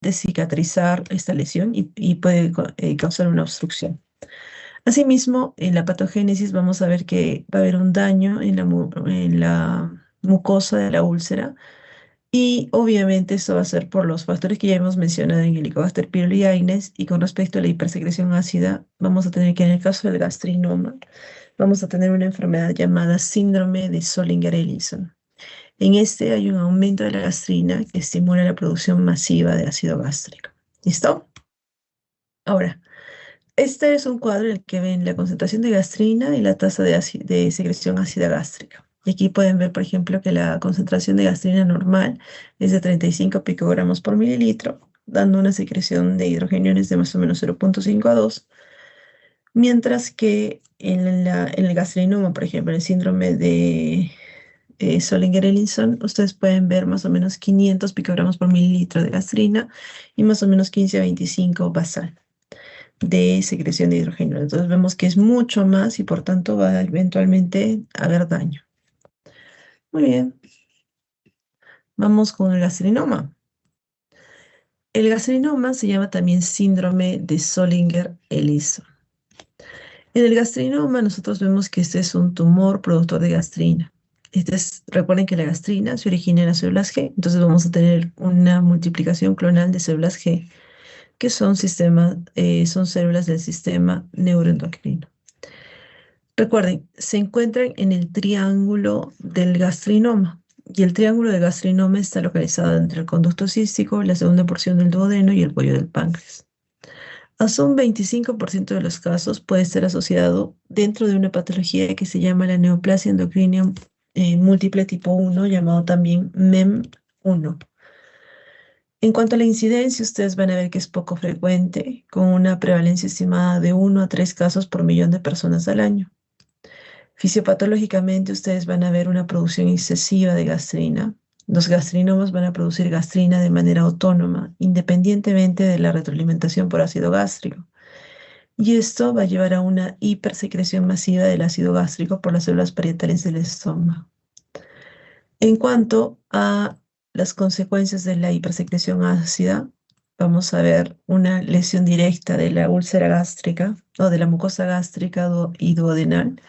cicatrizar esta lesión y puede causar una obstrucción. Asimismo, en la patogénesis vamos a ver que va a haber un daño en la mucosa de la úlcera y obviamente esto va a ser por los factores que ya hemos mencionado en Helicobacter pylori acnes. Y con respecto a la hipersecreción ácida, vamos a tener que en el caso del gastrinoma, vamos a tener una enfermedad llamada síndrome de Zollinger-Ellison. En este hay un aumento de la gastrina que estimula la producción masiva de ácido gástrico. ¿Listo? Ahora, este es un cuadro en el que ven la concentración de gastrina y la tasa de secreción ácida gástrica. Y aquí pueden ver, por ejemplo, que la concentración de gastrina normal es de 35 picogramos por mililitro, dando una secreción de hidrogeniones de más o menos 0,5 a 2, mientras que en el gastrinoma, por ejemplo, en el síndrome de Zollinger-Ellison, ustedes pueden ver más o menos 500 picogramos por mililitro de gastrina y más o menos 15 a 25 basal de secreción de hidrógeno. Entonces vemos que es mucho más y por tanto va a eventualmente haber daño. Muy bien, vamos con el gastrinoma. El gastrinoma se llama también síndrome de Zollinger-Ellison. En el gastrinoma nosotros vemos que este es un tumor productor de gastrina. Recuerden que la gastrina se origina en las células G, entonces vamos a tener una multiplicación clonal de células G, que son células del sistema neuroendocrino. Recuerden, se encuentran en el triángulo del gastrinoma. Y el triángulo del gastrinoma está localizado entre el conducto cístico, la segunda porción del duodeno y el cuello del páncreas. Hasta un 25% de los casos puede estar asociado dentro de una patología que se llama la neoplasia endocrina múltiple tipo 1, llamado también MEM1. En cuanto a la incidencia, ustedes van a ver que es poco frecuente, con una prevalencia estimada de 1 a 3 casos por millón de personas al año. Fisiopatológicamente, ustedes van a ver una producción excesiva de gastrina. Los gastrinomas van a producir gastrina de manera autónoma, independientemente de la retroalimentación por ácido gástrico. Y esto va a llevar a una hipersecreción masiva del ácido gástrico por las células parietales del estómago. En cuanto a las consecuencias de la hipersecreción ácida, vamos a ver una lesión directa de la úlcera gástrica o de la mucosa gástrica y duodenal.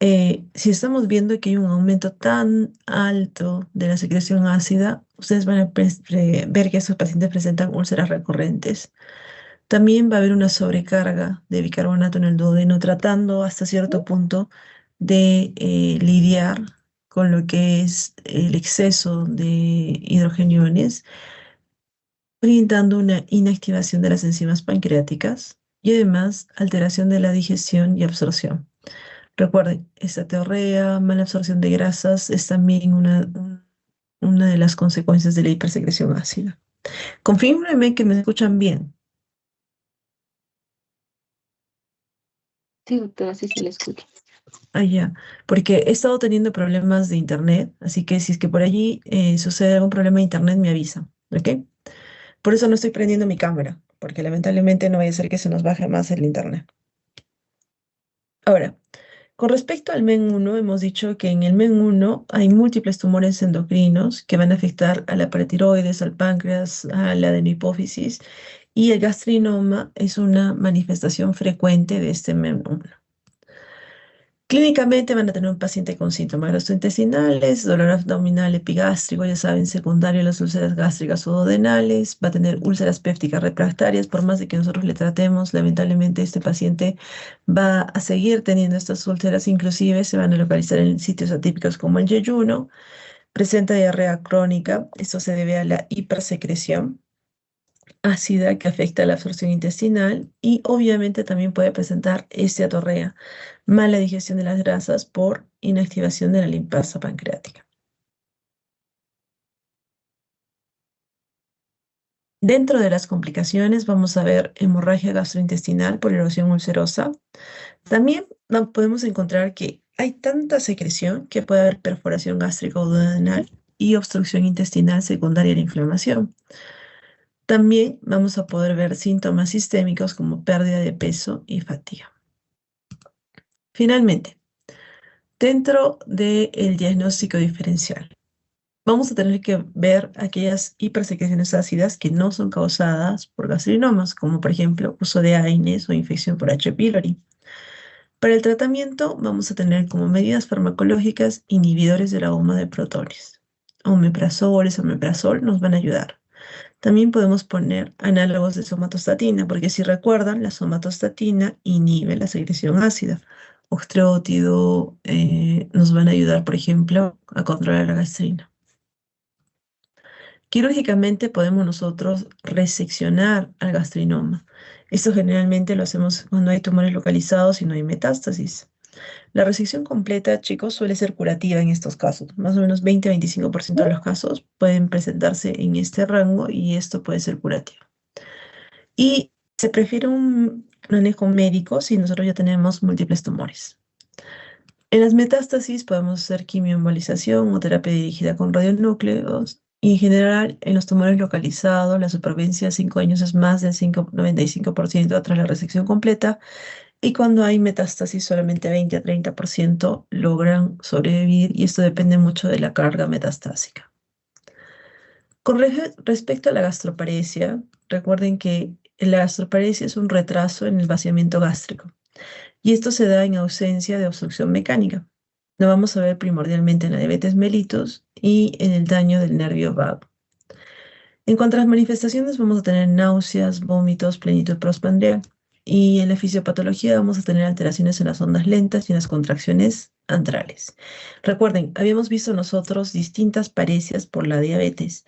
Si estamos viendo que hay un aumento tan alto de la secreción ácida, ustedes van a ver que esos pacientes presentan úlceras recurrentes. También va a haber una sobrecarga de bicarbonato en el duodeno, tratando hasta cierto punto de lidiar con lo que es el exceso de hidrogeniones, brindando una inactivación de las enzimas pancreáticas y además alteración de la digestión y absorción. Recuerden, esta diarrea, mala absorción de grasas es también una de las consecuencias de la hipersecreción ácida. Confírmenme que me escuchan bien. Sí, doctora, sí se le escucha. Ah, ya, porque he estado teniendo problemas de internet, así que si es que por allí sucede algún problema de internet, me avisa, ¿ok? Por eso no estoy prendiendo mi cámara, porque lamentablemente no vaya a ser que se nos baje más el internet. Ahora, con respecto al MEN1, hemos dicho que en el MEN1 hay múltiples tumores endocrinos que van a afectar a la paratiroides, al páncreas, a la adenohipófisis, y el gastrinoma es una manifestación frecuente de este MEN1. Clínicamente van a tener un paciente con síntomas gastrointestinales, dolor abdominal epigástrico, ya saben, secundario a las úlceras gástricas o duodenales, va a tener úlceras pépticas refractarias, por más de que nosotros le tratemos, lamentablemente este paciente va a seguir teniendo estas úlceras, inclusive se van a localizar en sitios atípicos como el yeyuno, presenta diarrea crónica, esto se debe a la hipersecreción ácida que afecta la absorción intestinal y obviamente también puede presentar esteatorrea, mala digestión de las grasas por inactivación de la limpasa pancreática. Dentro de las complicaciones vamos a ver hemorragia gastrointestinal por erosión ulcerosa. También podemos encontrar que hay tanta secreción que puede haber perforación gástrico-duodenal y obstrucción intestinal secundaria a la inflamación. También vamos a poder ver síntomas sistémicos como pérdida de peso y fatiga. Finalmente, dentro del diagnóstico diferencial, vamos a tener que ver aquellas hipersecreciones ácidas que no son causadas por gastrinomas, como por ejemplo uso de AINES o infección por H. pylori. Para el tratamiento vamos a tener como medidas farmacológicas inhibidores de la goma de protones. Omeprazol nos van a ayudar. También podemos poner análogos de somatostatina, porque si recuerdan, la somatostatina inhibe la secreción ácida. Oxtreótido nos van a ayudar, por ejemplo, a controlar la gastrina. Quirúrgicamente podemos nosotros reseccionar al gastrinoma. Esto generalmente lo hacemos cuando hay tumores localizados y no hay metástasis. La resección completa, chicos, suele ser curativa en estos casos. Más o menos 20-25% de los casos pueden presentarse en este rango y esto puede ser curativo. Y se prefiere un manejo médico si nosotros ya tenemos múltiples tumores. En las metástasis podemos hacer quimioembolización o terapia dirigida con radionúcleos. Y en general, en los tumores localizados, la supervivencia a 5 años es más del 95% tras la resección completa. Y cuando hay metástasis, solamente 20 a 30% logran sobrevivir. Y esto depende mucho de la carga metastásica. Con respecto a la gastroparesia, recuerden que la gastroparesia es un retraso en el vaciamiento gástrico y esto se da en ausencia de obstrucción mecánica. Lo vamos a ver primordialmente en la diabetes mellitus y en el daño del nervio vago. En cuanto a las manifestaciones, vamos a tener náuseas, vómitos, plenitud postprandial. Y en la fisiopatología vamos a tener alteraciones en las ondas lentas y en las contracciones antrales. Recuerden, habíamos visto nosotros distintas parecias por la diabetes.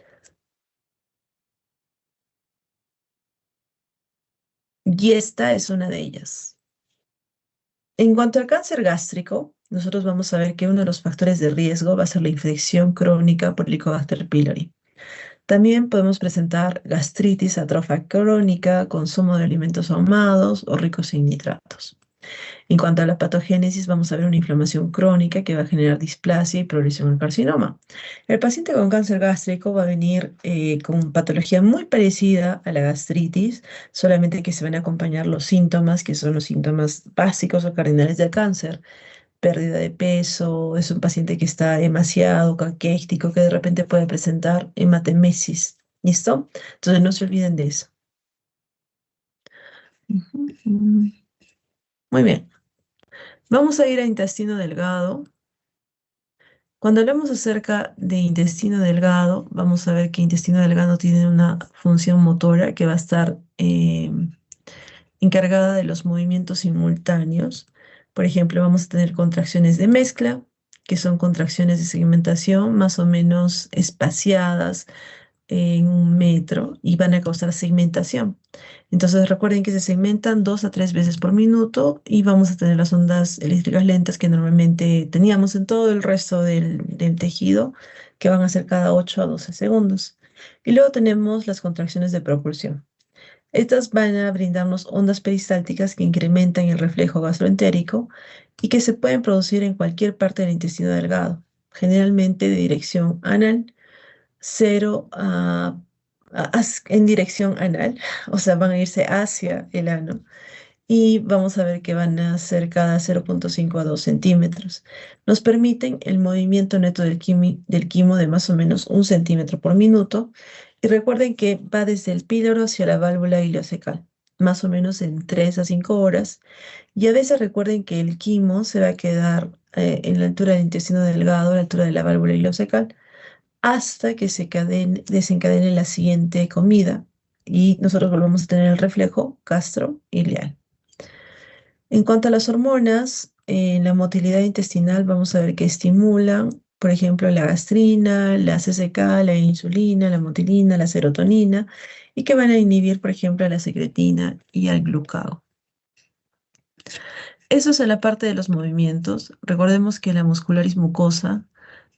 Y esta es una de ellas. En cuanto al cáncer gástrico, nosotros vamos a ver que uno de los factores de riesgo va a ser la infección crónica por Helicobacter pylori. También podemos presentar gastritis atrófica crónica, consumo de alimentos ahumados o ricos en nitratos. En cuanto a la patogénesis, vamos a ver una inflamación crónica que va a generar displasia y progresión al carcinoma. El paciente con cáncer gástrico va a venir con patología muy parecida a la gastritis, solamente que se van a acompañar los síntomas, que son los síntomas básicos o cardinales del cáncer. Pérdida de peso, es un paciente que está demasiado caquético, que de repente puede presentar hematemesis. ¿Listo? Entonces no se olviden de eso. Ujú, ujú. Muy bien. Vamos a ir a intestino delgado. Cuando hablamos acerca de intestino delgado, vamos a ver que intestino delgado tiene una función motora que va a estar encargada de los movimientos simultáneos. Por ejemplo, vamos a tener contracciones de mezcla, que son contracciones de segmentación más o menos espaciadas en 1 metro y van a causar segmentación. Entonces recuerden que se segmentan 2 a 3 veces por minuto y vamos a tener las ondas eléctricas lentas que normalmente teníamos en todo el resto del tejido, que van a ser cada 8 a 12 segundos. Y luego tenemos las contracciones de propulsión. Estas van a brindarnos ondas peristálticas que incrementan el reflejo gastroentérico y que se pueden producir en cualquier parte del intestino delgado, generalmente de dirección anal, cero en dirección anal, o sea, van a irse hacia el ano y vamos a ver que van a ser cada 0,5 a 2 centímetros. Nos permiten el movimiento neto del quimo de más o menos 1 centímetro por minuto. Y recuerden que va desde el píloro hacia la válvula ileocecal, más o menos en 3 a 5 horas. Y a veces recuerden que el quimo se va a quedar en la altura del intestino delgado, a la altura de la válvula ileocecal, hasta que se desencadene la siguiente comida. Y nosotros volvemos a tener el reflejo gastroileal. En cuanto a las hormonas, en la motilidad intestinal vamos a ver que estimulan, por ejemplo, la gastrina, la CCK, la insulina, la motilina, la serotonina, y que van a inhibir, por ejemplo, a la secretina y al glucagón. Eso es en la parte de los movimientos. Recordemos que la muscularis mucosa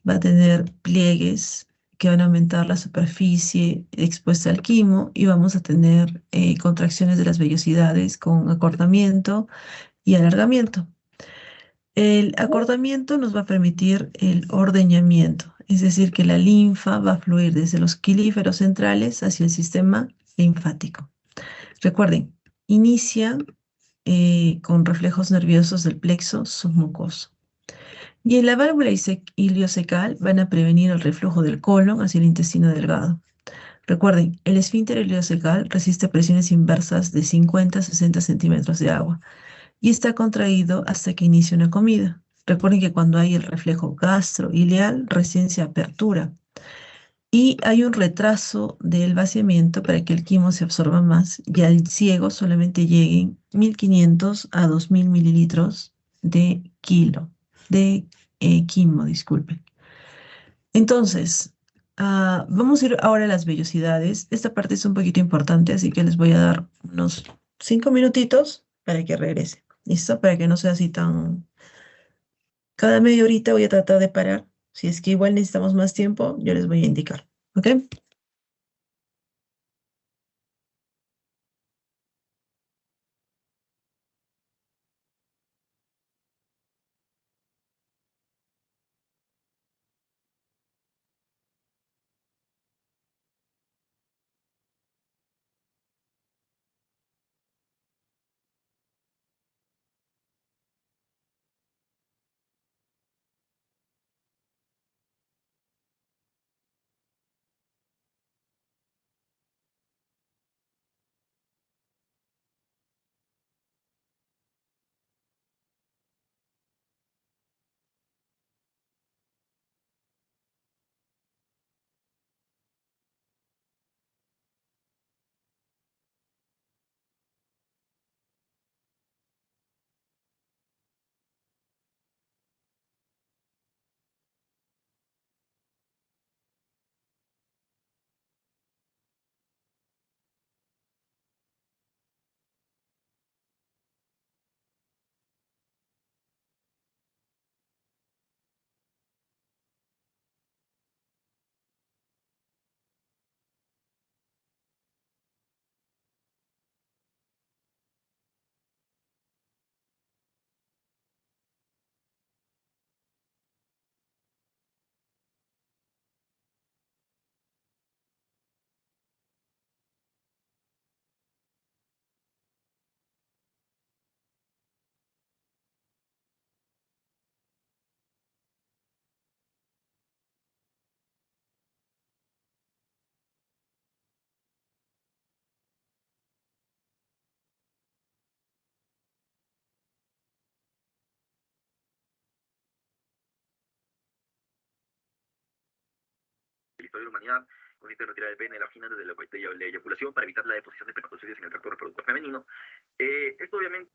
va a tener pliegues que van a aumentar la superficie expuesta al quimo y vamos a tener contracciones de las vellosidades con acortamiento y alargamiento. El acortamiento nos va a permitir el ordeñamiento, es decir, que la linfa va a fluir desde los quelíferos centrales hacia el sistema linfático. Recuerden, inicia con reflejos nerviosos del plexo submucoso. Y en la válvula ileocecal van a prevenir el reflujo del colon hacia el intestino delgado. Recuerden, el esfínter ileocecal resiste presiones inversas de 50 a 60 centímetros de agua y está contraído hasta que inicia una comida. Recuerden que cuando hay el reflejo gastroileal, recién se apertura y hay un retraso del vaciamiento para que el quimo se absorba más y al ciego solamente lleguen 1500 a 2000 mililitros de quimo, disculpen. Entonces, vamos a ir ahora a las vellosidades. Esta parte es un poquito importante, así que les voy a dar unos 5 minutitos para que regrese. ¿Listo? Para que no sea así tan... Cada media horita voy a tratar de parar. Si es que igual necesitamos más tiempo, yo les voy a indicar. ¿Ok? La historia de la humanidad consiste en retirar el pene de la vagina desde la eyaculación para evitar la deposición de espermatozoides en el tracto reproductor femenino. Esto obviamente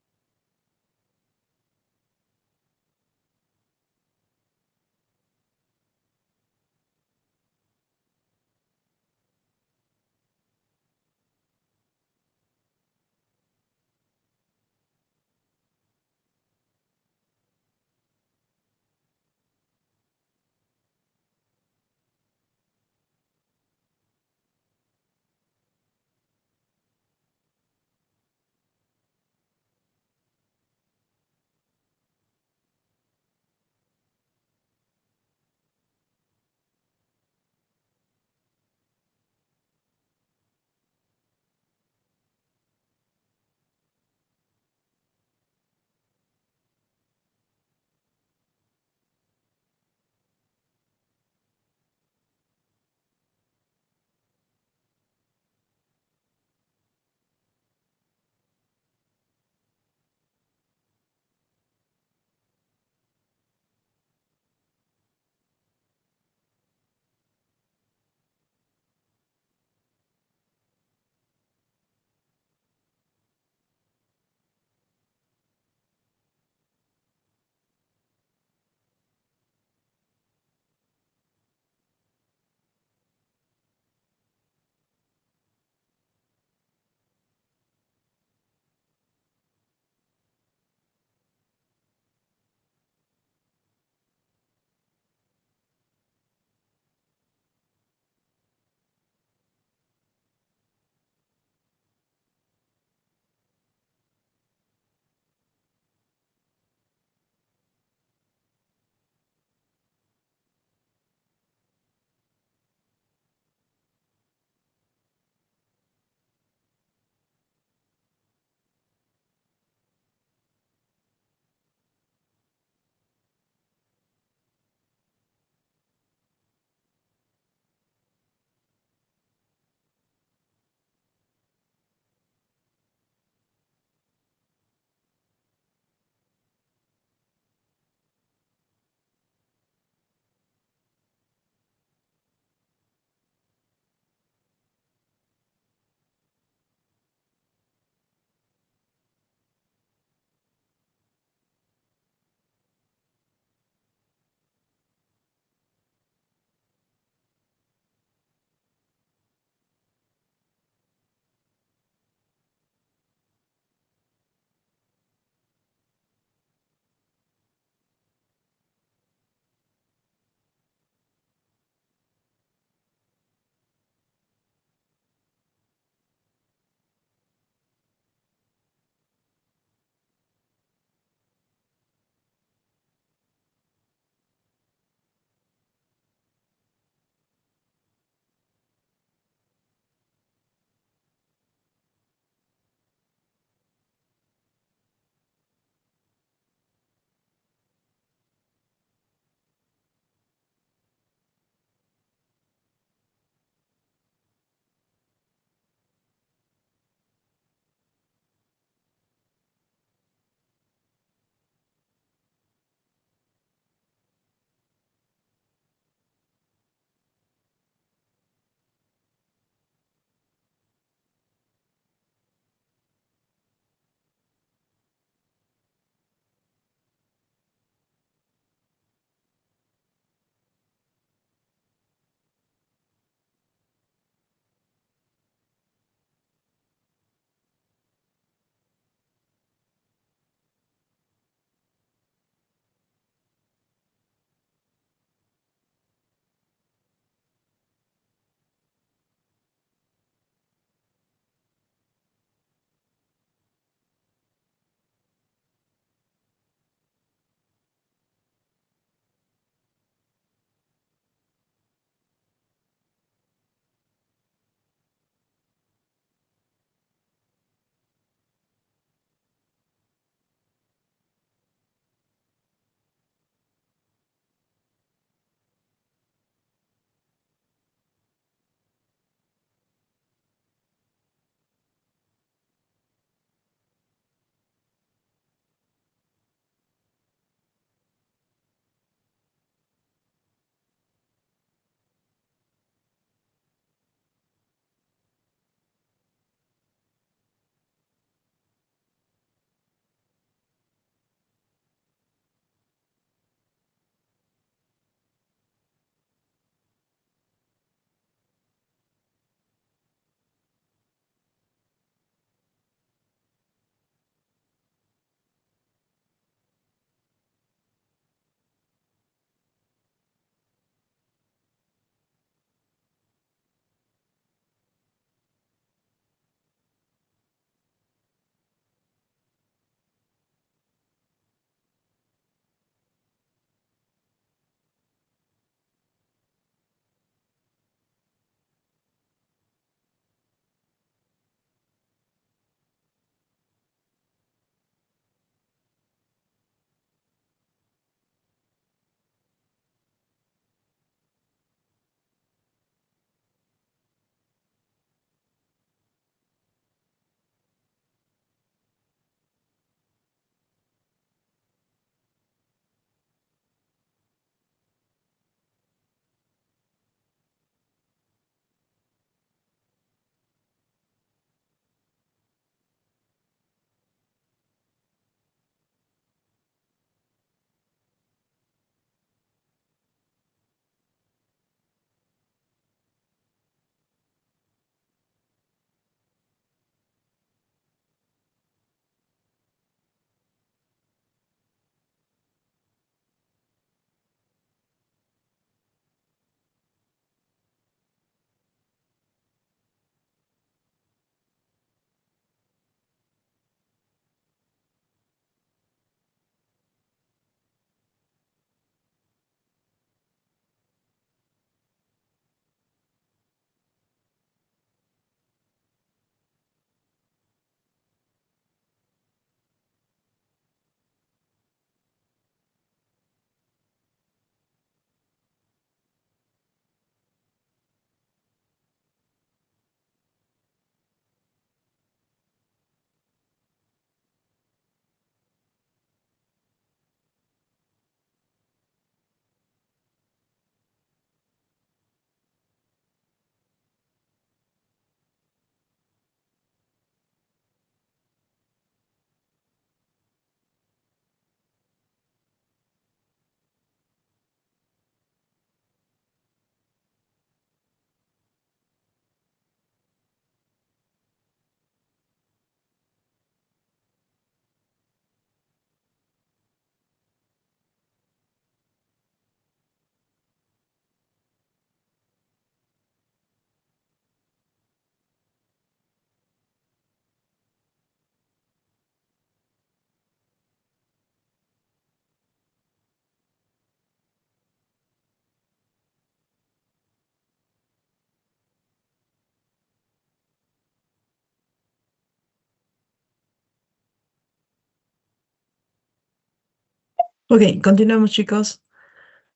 Ok, continuamos, chicos.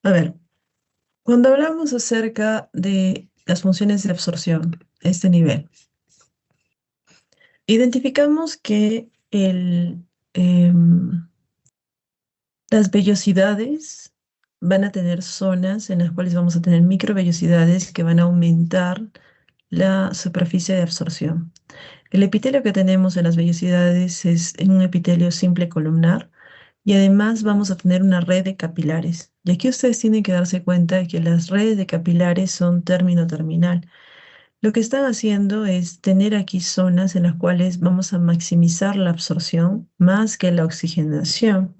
A ver, cuando hablamos acerca de las funciones de absorción, este nivel, identificamos que las vellosidades van a tener zonas en las cuales vamos a tener microvellosidades que van a aumentar la superficie de absorción. El epitelio que tenemos en las vellosidades es en un epitelio simple columnar y además vamos a tener una red de capilares. Y aquí ustedes tienen que darse cuenta de que las redes de capilares son término terminal. Lo que están haciendo es tener aquí zonas en las cuales vamos a maximizar la absorción más que la oxigenación.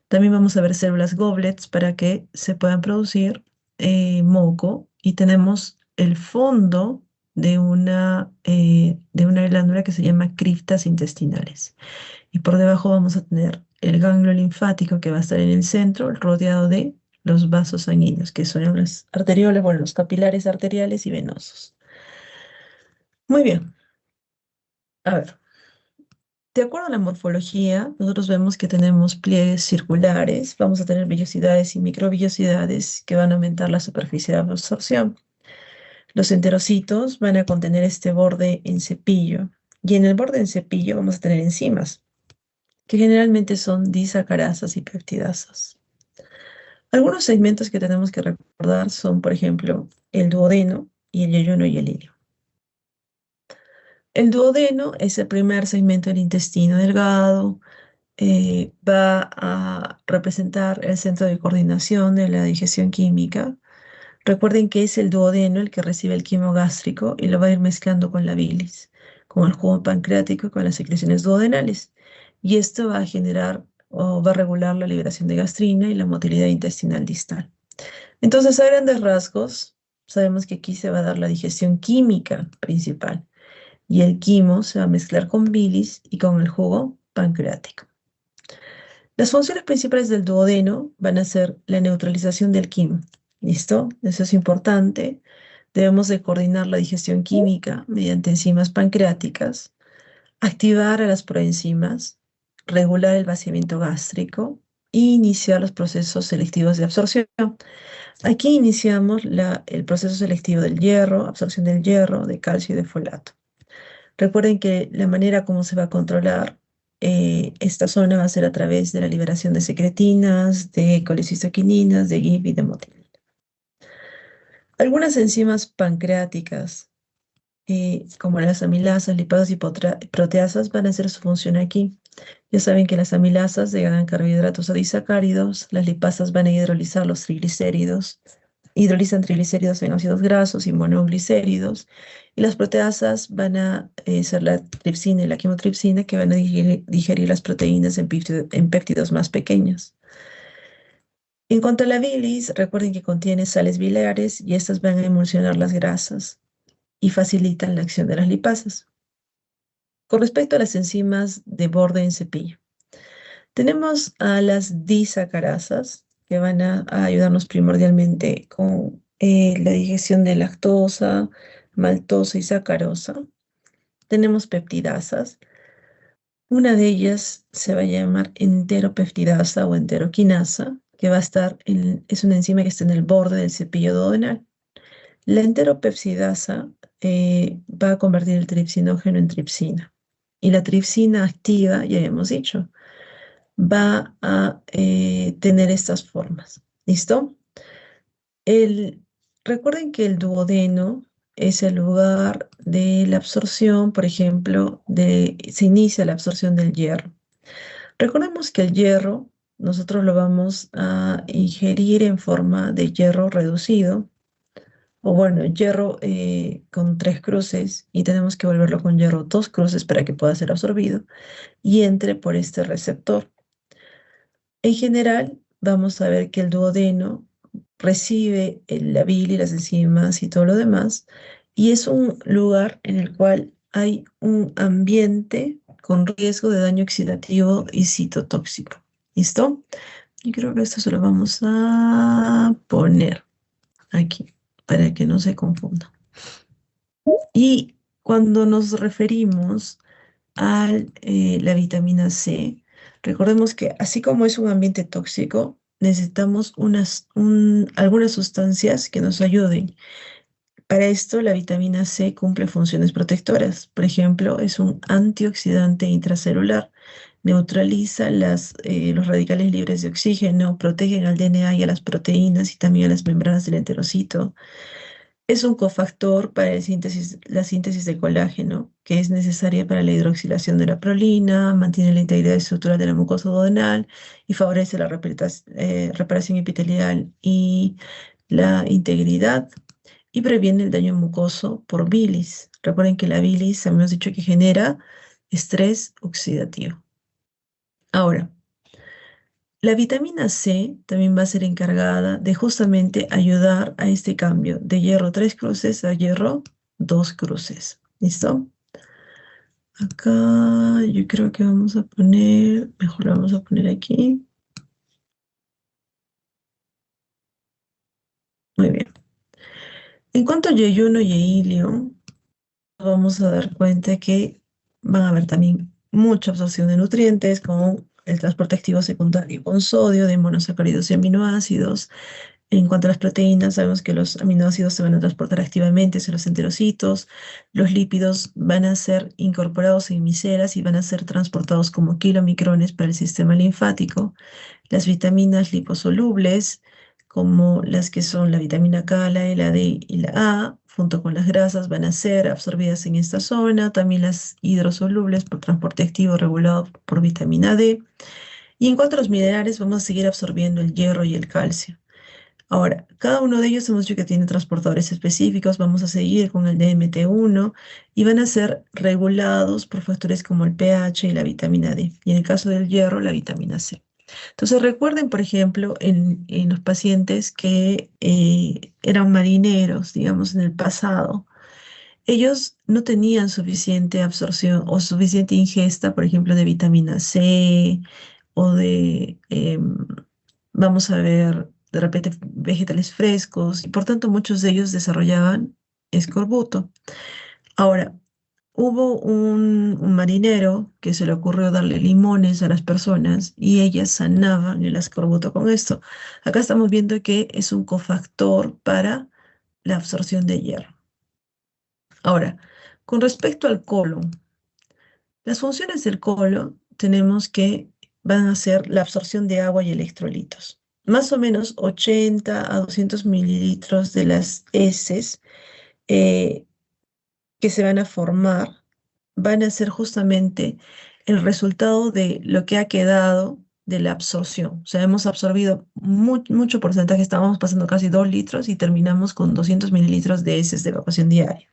También vamos a ver células goblets para que se puedan producir moco y tenemos el fondo de una glándula que se llama criptas intestinales. Y por debajo vamos a tener el ganglio linfático que va a estar en el centro, rodeado de los vasos sanguíneos, que son las arteriolas, bueno, los capilares arteriales y venosos. Muy bien, a ver. De acuerdo a la morfología, nosotros vemos que tenemos pliegues circulares, vamos a tener vellosidades y microvellosidades que van a aumentar la superficie de absorción. Los enterocitos van a contener este borde en cepillo y en el borde en cepillo vamos a tener enzimas, que generalmente son disacarasas y peptidasas. Algunos segmentos que tenemos que recordar son, por ejemplo, el duodeno y el yeyuno y el ilio. El duodeno es el primer segmento del intestino delgado, va a representar el centro de coordinación de la digestión química. Recuerden que es el duodeno el que recibe el quimo gástrico y lo va a ir mezclando con la bilis, con el jugo pancreático y con las secreciones duodenales. Y esto va a generar o va a regular la liberación de gastrina y la motilidad intestinal distal. Entonces, a grandes rasgos, sabemos que aquí se va a dar la digestión química principal y el quimo se va a mezclar con bilis y con el jugo pancreático. Las funciones principales del duodeno van a ser la neutralización del quimo. ¿Listo? Eso es importante. Debemos de coordinar la digestión química mediante enzimas pancreáticas, activar a las proenzimas, regular el vaciamiento gástrico e iniciar los procesos selectivos de absorción. Aquí iniciamos el proceso selectivo del hierro, absorción del hierro, de calcio y de folato. Recuerden que la manera como se va a controlar esta zona va a ser a través de la liberación de secretinas, de colecistoquininas, de GIP y de motilina. Algunas enzimas pancreáticas, como las amilasas, lipasas y proteasas, van a hacer su función aquí. Ya saben que las amilasas degradan carbohidratos a disacáridos, las lipasas van a hidrolizar los triglicéridos, hidrolizan triglicéridos en ácidos grasos y monoglicéridos, y las proteasas van a ser la tripsina y la quimotripsina que van a digerir las proteínas en péptidos más pequeños. En cuanto a la bilis, recuerden que contiene sales biliares y estas van a emulsionar las grasas y facilitan la acción de las lipasas. Con respecto a las enzimas de borde en cepillo, tenemos a las disacarasas que van a ayudarnos primordialmente con la digestión de lactosa, maltosa y sacarosa. Tenemos peptidasas. Una de ellas se va a llamar enteropeptidasa o enteroquinasa, que va a estar es una enzima que está en el borde del cepillo duodenal. La enteropeptidasa va a convertir el tripsinógeno en tripsina. Y la tripsina activa, ya habíamos dicho, va a tener estas formas. ¿Listo? El, recuerden que el duodeno es el lugar de la absorción, por ejemplo, se inicia la absorción del hierro. Recordemos que el hierro nosotros lo vamos a ingerir en forma de hierro reducido, o bueno, hierro con 3 cruces, y tenemos que volverlo con hierro 2 cruces para que pueda ser absorbido y entre por este receptor. En general, vamos a ver que el duodeno recibe la bilis, las enzimas y todo lo demás, y es un lugar en el cual hay un ambiente con riesgo de daño oxidativo y citotóxico. ¿Listo? Y creo que esto se lo vamos a poner aquí para que no se confunda. Y cuando nos referimos a la vitamina C, Recordemos que así como es un ambiente tóxico, necesitamos algunas sustancias que nos ayuden. Para esto, la vitamina C cumple funciones protectoras. Por ejemplo, es un antioxidante intracelular, neutraliza los radicales libres de oxígeno, protege al DNA y a las proteínas y también a las membranas del enterocito. Es un cofactor para la síntesis de colágeno, que es necesaria para la hidroxilación de la prolina, mantiene la integridad estructural de la mucosa duodenal y favorece la reparación epitelial y la integridad y previene el daño mucoso por bilis. Recuerden que la bilis, hemos dicho que genera estrés oxidativo. Ahora, la vitamina C también va a ser encargada de justamente ayudar a este cambio de hierro 3 cruces a hierro 2 cruces. ¿Listo? Acá yo creo que vamos a poner, mejor lo vamos a poner aquí. Muy bien. En cuanto a yeyuno y hilio, vamos a dar cuenta que van a haber también mucha absorción de nutrientes con el transporte activo secundario con sodio de monosacáridos y aminoácidos. En cuanto a las proteínas, sabemos que los aminoácidos se van a transportar activamente hacia los enterocitos, los lípidos van a ser incorporados en micelas y van a ser transportados como kilomicrones para el sistema linfático. Las vitaminas liposolubles, como las que son la vitamina K, la E, la D y la A, junto con las grasas, van a ser absorbidas en esta zona. También las hidrosolubles por transporte activo regulado por vitamina D. Y en cuanto a los minerales, vamos a seguir absorbiendo el hierro y el calcio. Ahora, cada uno de ellos hemos dicho que tiene transportadores específicos, vamos a seguir con el DMT1 y van a ser regulados por factores como el pH y la vitamina D, y en el caso del hierro, la vitamina C. Entonces, recuerden, por ejemplo, en los pacientes que eran marineros, digamos, en el pasado, ellos no tenían suficiente absorción o suficiente ingesta, por ejemplo, de vitamina C o vamos a ver, de repente vegetales frescos, y por tanto muchos de ellos desarrollaban escorbuto. Ahora, hubo un marinero que se le ocurrió darle limones a las personas y ellas sanaban el escorbuto con esto. Acá estamos viendo que es un cofactor para la absorción de hierro. Ahora, con respecto al colon, las funciones del colon tenemos que van a ser la absorción de agua y electrolitos. Más o menos 80 a 200 mililitros de las heces eh, que se van a formar van a ser justamente el resultado de lo que ha quedado de la absorción. O sea, hemos absorbido mucho porcentaje, estábamos pasando casi 2 litros y terminamos con 200 mililitros de heces de evacuación diaria.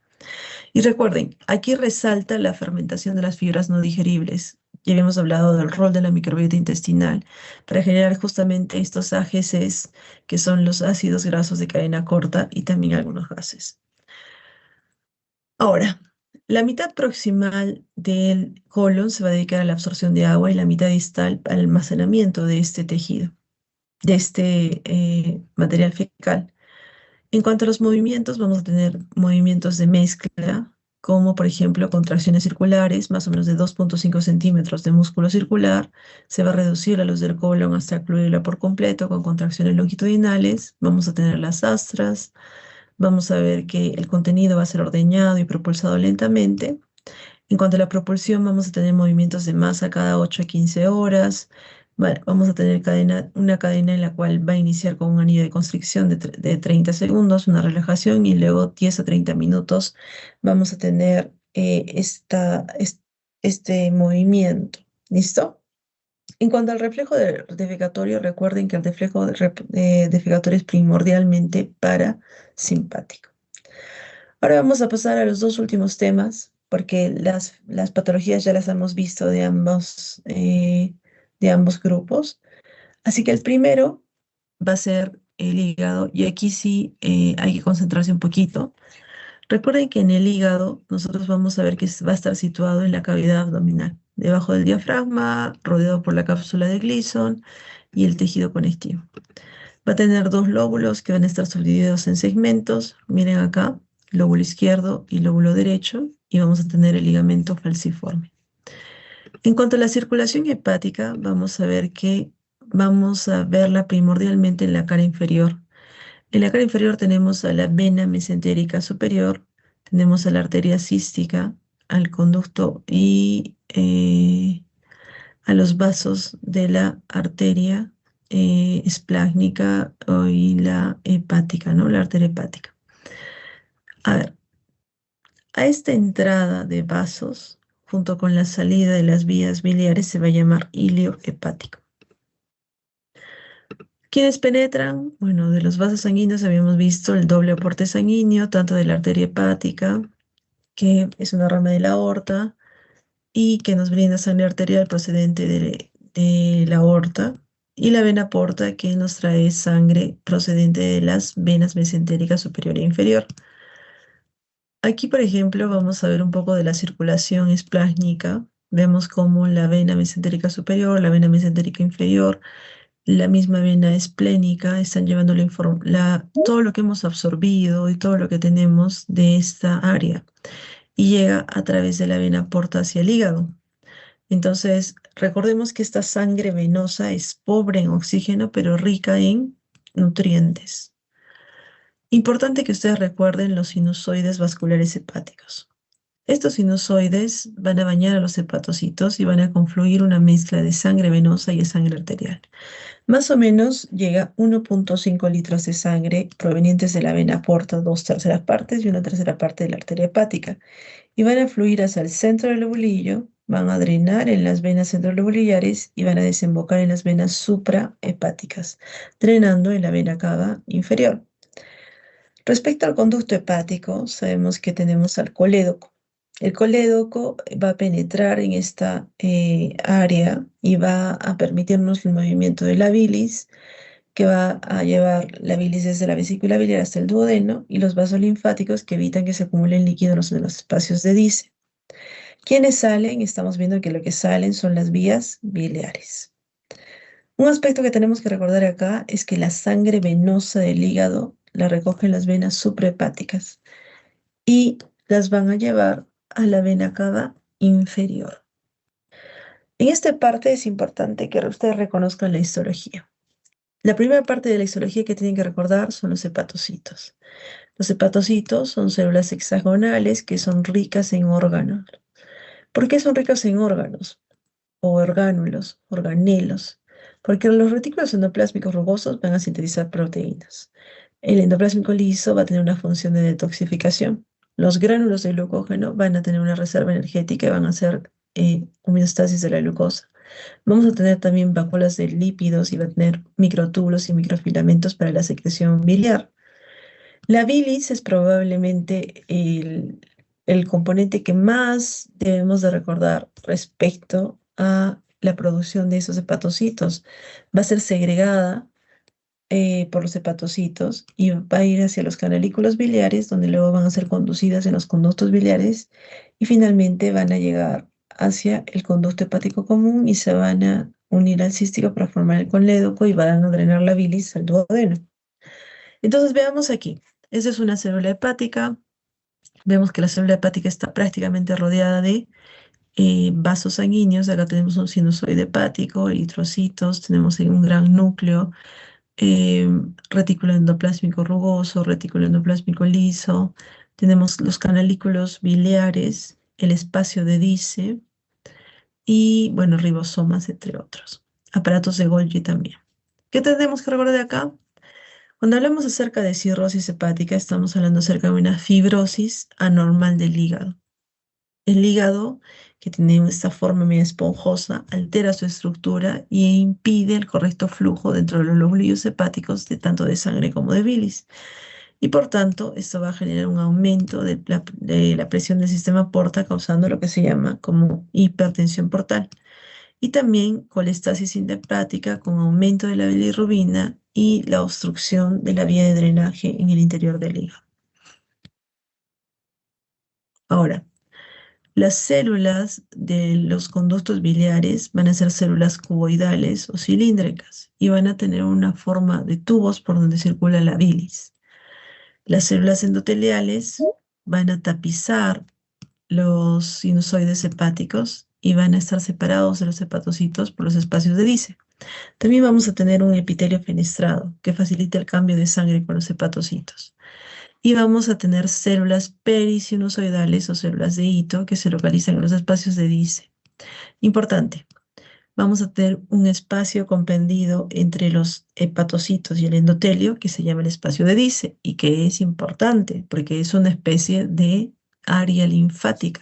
Y recuerden, aquí resalta la fermentación de las fibras no digeribles. Ya habíamos hablado del rol de la microbiota intestinal para generar justamente estos AGCs, que son los ácidos grasos de cadena corta y también algunos gases. Ahora, la mitad proximal del colon se va a dedicar a la absorción de agua y la mitad distal al almacenamiento de este tejido, de este material fecal. En cuanto a los movimientos, vamos a tener movimientos de mezcla, como por ejemplo contracciones circulares, más o menos de 2,5 centímetros de músculo circular. Se va a reducir la luz del colon hasta excluirla por completo con contracciones longitudinales. Vamos a tener las astras. Vamos a ver que el contenido va a ser ordeñado y propulsado lentamente. En cuanto a la propulsión, vamos a tener movimientos de masa cada 8 a 15 horas. Vamos a tener una cadena en la cual va a iniciar con un anillo de constricción de 30 segundos, una relajación y luego 10 a 30 minutos vamos a tener este movimiento. ¿Listo? En cuanto al reflejo defecatorio, recuerden que el reflejo defecatorio es primordialmente parasimpático. Ahora vamos a pasar a los dos últimos temas, porque las patologías ya las hemos visto de ambos grupos. Así que el primero va a ser el hígado, y aquí sí hay que concentrarse un poquito. Recuerden que en el hígado nosotros vamos a ver que va a estar situado en la cavidad abdominal, debajo del diafragma, rodeado por la cápsula de Gleason y el tejido conectivo. Va a tener dos lóbulos que van a estar subdivididos en segmentos. Miren acá, lóbulo izquierdo y lóbulo derecho, y vamos a tener el ligamento falciforme. En cuanto a la circulación hepática, vamos a ver que vamos a verla primordialmente en la cara inferior. En la cara inferior tenemos a la vena mesentérica superior, tenemos a la arteria cística, al conducto y a los vasos de la arteria esplácnica y la hepática, ¿no? La arteria hepática. A ver, a esta entrada de vasos, junto con la salida de las vías biliares, se va a llamar hilio hepático. ¿Quiénes penetran? Bueno, de los vasos sanguíneos habíamos visto el doble aporte sanguíneo, tanto de la arteria hepática, que es una rama de la aorta, y que nos brinda sangre arterial procedente de la aorta, y la vena porta, que nos trae sangre procedente de las venas mesentérica superior e inferior. Aquí, por ejemplo, vamos a ver un poco de la circulación esplásnica. Vemos cómo la vena mesentérica superior, la vena mesentérica inferior, la misma vena esplénica están llevando todo lo que hemos absorbido y todo lo que tenemos de esta área y llega a través de la vena porta hacia el hígado. Entonces, recordemos que esta sangre venosa es pobre en oxígeno, pero rica en nutrientes. Importante que ustedes recuerden los sinusoides vasculares hepáticos. Estos sinusoides van a bañar a los hepatocitos y van a confluir una mezcla de sangre venosa y de sangre arterial. Más o menos llega 1.5 litros de sangre provenientes de la vena porta, 2/3 partes y 1/3 parte de la arteria hepática, y van a fluir hacia el centro del lobulillo, van a drenar en las venas centrolobuliares y van a desembocar en las venas suprahepáticas, drenando en la vena cava inferior. Respecto al conducto hepático, sabemos que tenemos al colédoco. El colédoco va a penetrar en esta área y va a permitirnos el movimiento de la bilis, que va a llevar la bilis desde la vesícula biliar hasta el duodeno, y los vasos linfáticos que evitan que se acumulen líquidos en los espacios de Dice. ¿Quiénes salen? Estamos viendo que lo que salen son las vías biliares. Un aspecto que tenemos que recordar acá es que la sangre venosa del hígado la recogen las venas suprahepáticas y las van a llevar a la vena cava inferior. En esta parte es importante que ustedes reconozcan la histología. La primera parte de la histología que tienen que recordar son los hepatocitos. Los hepatocitos son células hexagonales que son ricas en órganos. ¿Por qué son ricas en órganos o orgánulos, organelos? Porque los retículos endoplásmicos rugosos van a sintetizar proteínas. El endoplásmico liso va a tener una función de detoxificación. Los gránulos de glucógeno van a tener una reserva energética y van a hacer homeostasis de la glucosa. Vamos a tener también vacuolas de lípidos y va a tener microtúbulos y microfilamentos para la secreción biliar. La bilis es probablemente el componente que más debemos de recordar respecto a la producción de esos hepatocitos. Va a ser segregada por los hepatocitos y va a ir hacia los canalículos biliares, donde luego van a ser conducidas en los conductos biliares y finalmente van a llegar hacia el conducto hepático común y se van a unir al cístico para formar el colédoco y van a drenar la bilis al duodeno. Entonces veamos aquí. Esta es una célula hepática. Vemos que la célula hepática está prácticamente rodeada de vasos sanguíneos. Acá tenemos un sinusoide hepático, eritrocitos, tenemos ahí un gran núcleo, eh, retículo endoplásmico rugoso, retículo endoplásmico liso, tenemos los canalículos biliares, el espacio de Dice y, bueno, ribosomas, entre otros. Aparatos de Golgi también. ¿Qué tenemos que recordar de acá? Cuando hablamos acerca de cirrosis hepática, estamos hablando acerca de una fibrosis anormal del hígado. El hígado, que tiene esta forma medio esponjosa, altera su estructura e impide el correcto flujo dentro de los lóbulos hepáticos de tanto de sangre como de bilis. Y por tanto, esto va a generar un aumento de la presión del sistema porta, causando lo que se llama como hipertensión portal. Y también colestasis intrahepática con aumento de la bilirrubina y la obstrucción de la vía de drenaje en el interior del hígado. Ahora, las células de los conductos biliares van a ser células cuboidales o cilíndricas y van a tener una forma de tubos por donde circula la bilis. Las células endoteliales van a tapizar los sinusoides hepáticos y van a estar separados de los hepatocitos por los espacios de Dice. También vamos a tener un epitelio fenestrado que facilita el cambio de sangre con los hepatocitos. Y vamos a tener células perisinusoidales o células de hito que se localizan en los espacios de Dice. Importante, vamos a tener un espacio comprendido entre los hepatocitos y el endotelio que se llama el espacio de Dice y que es importante porque es una especie de área linfática.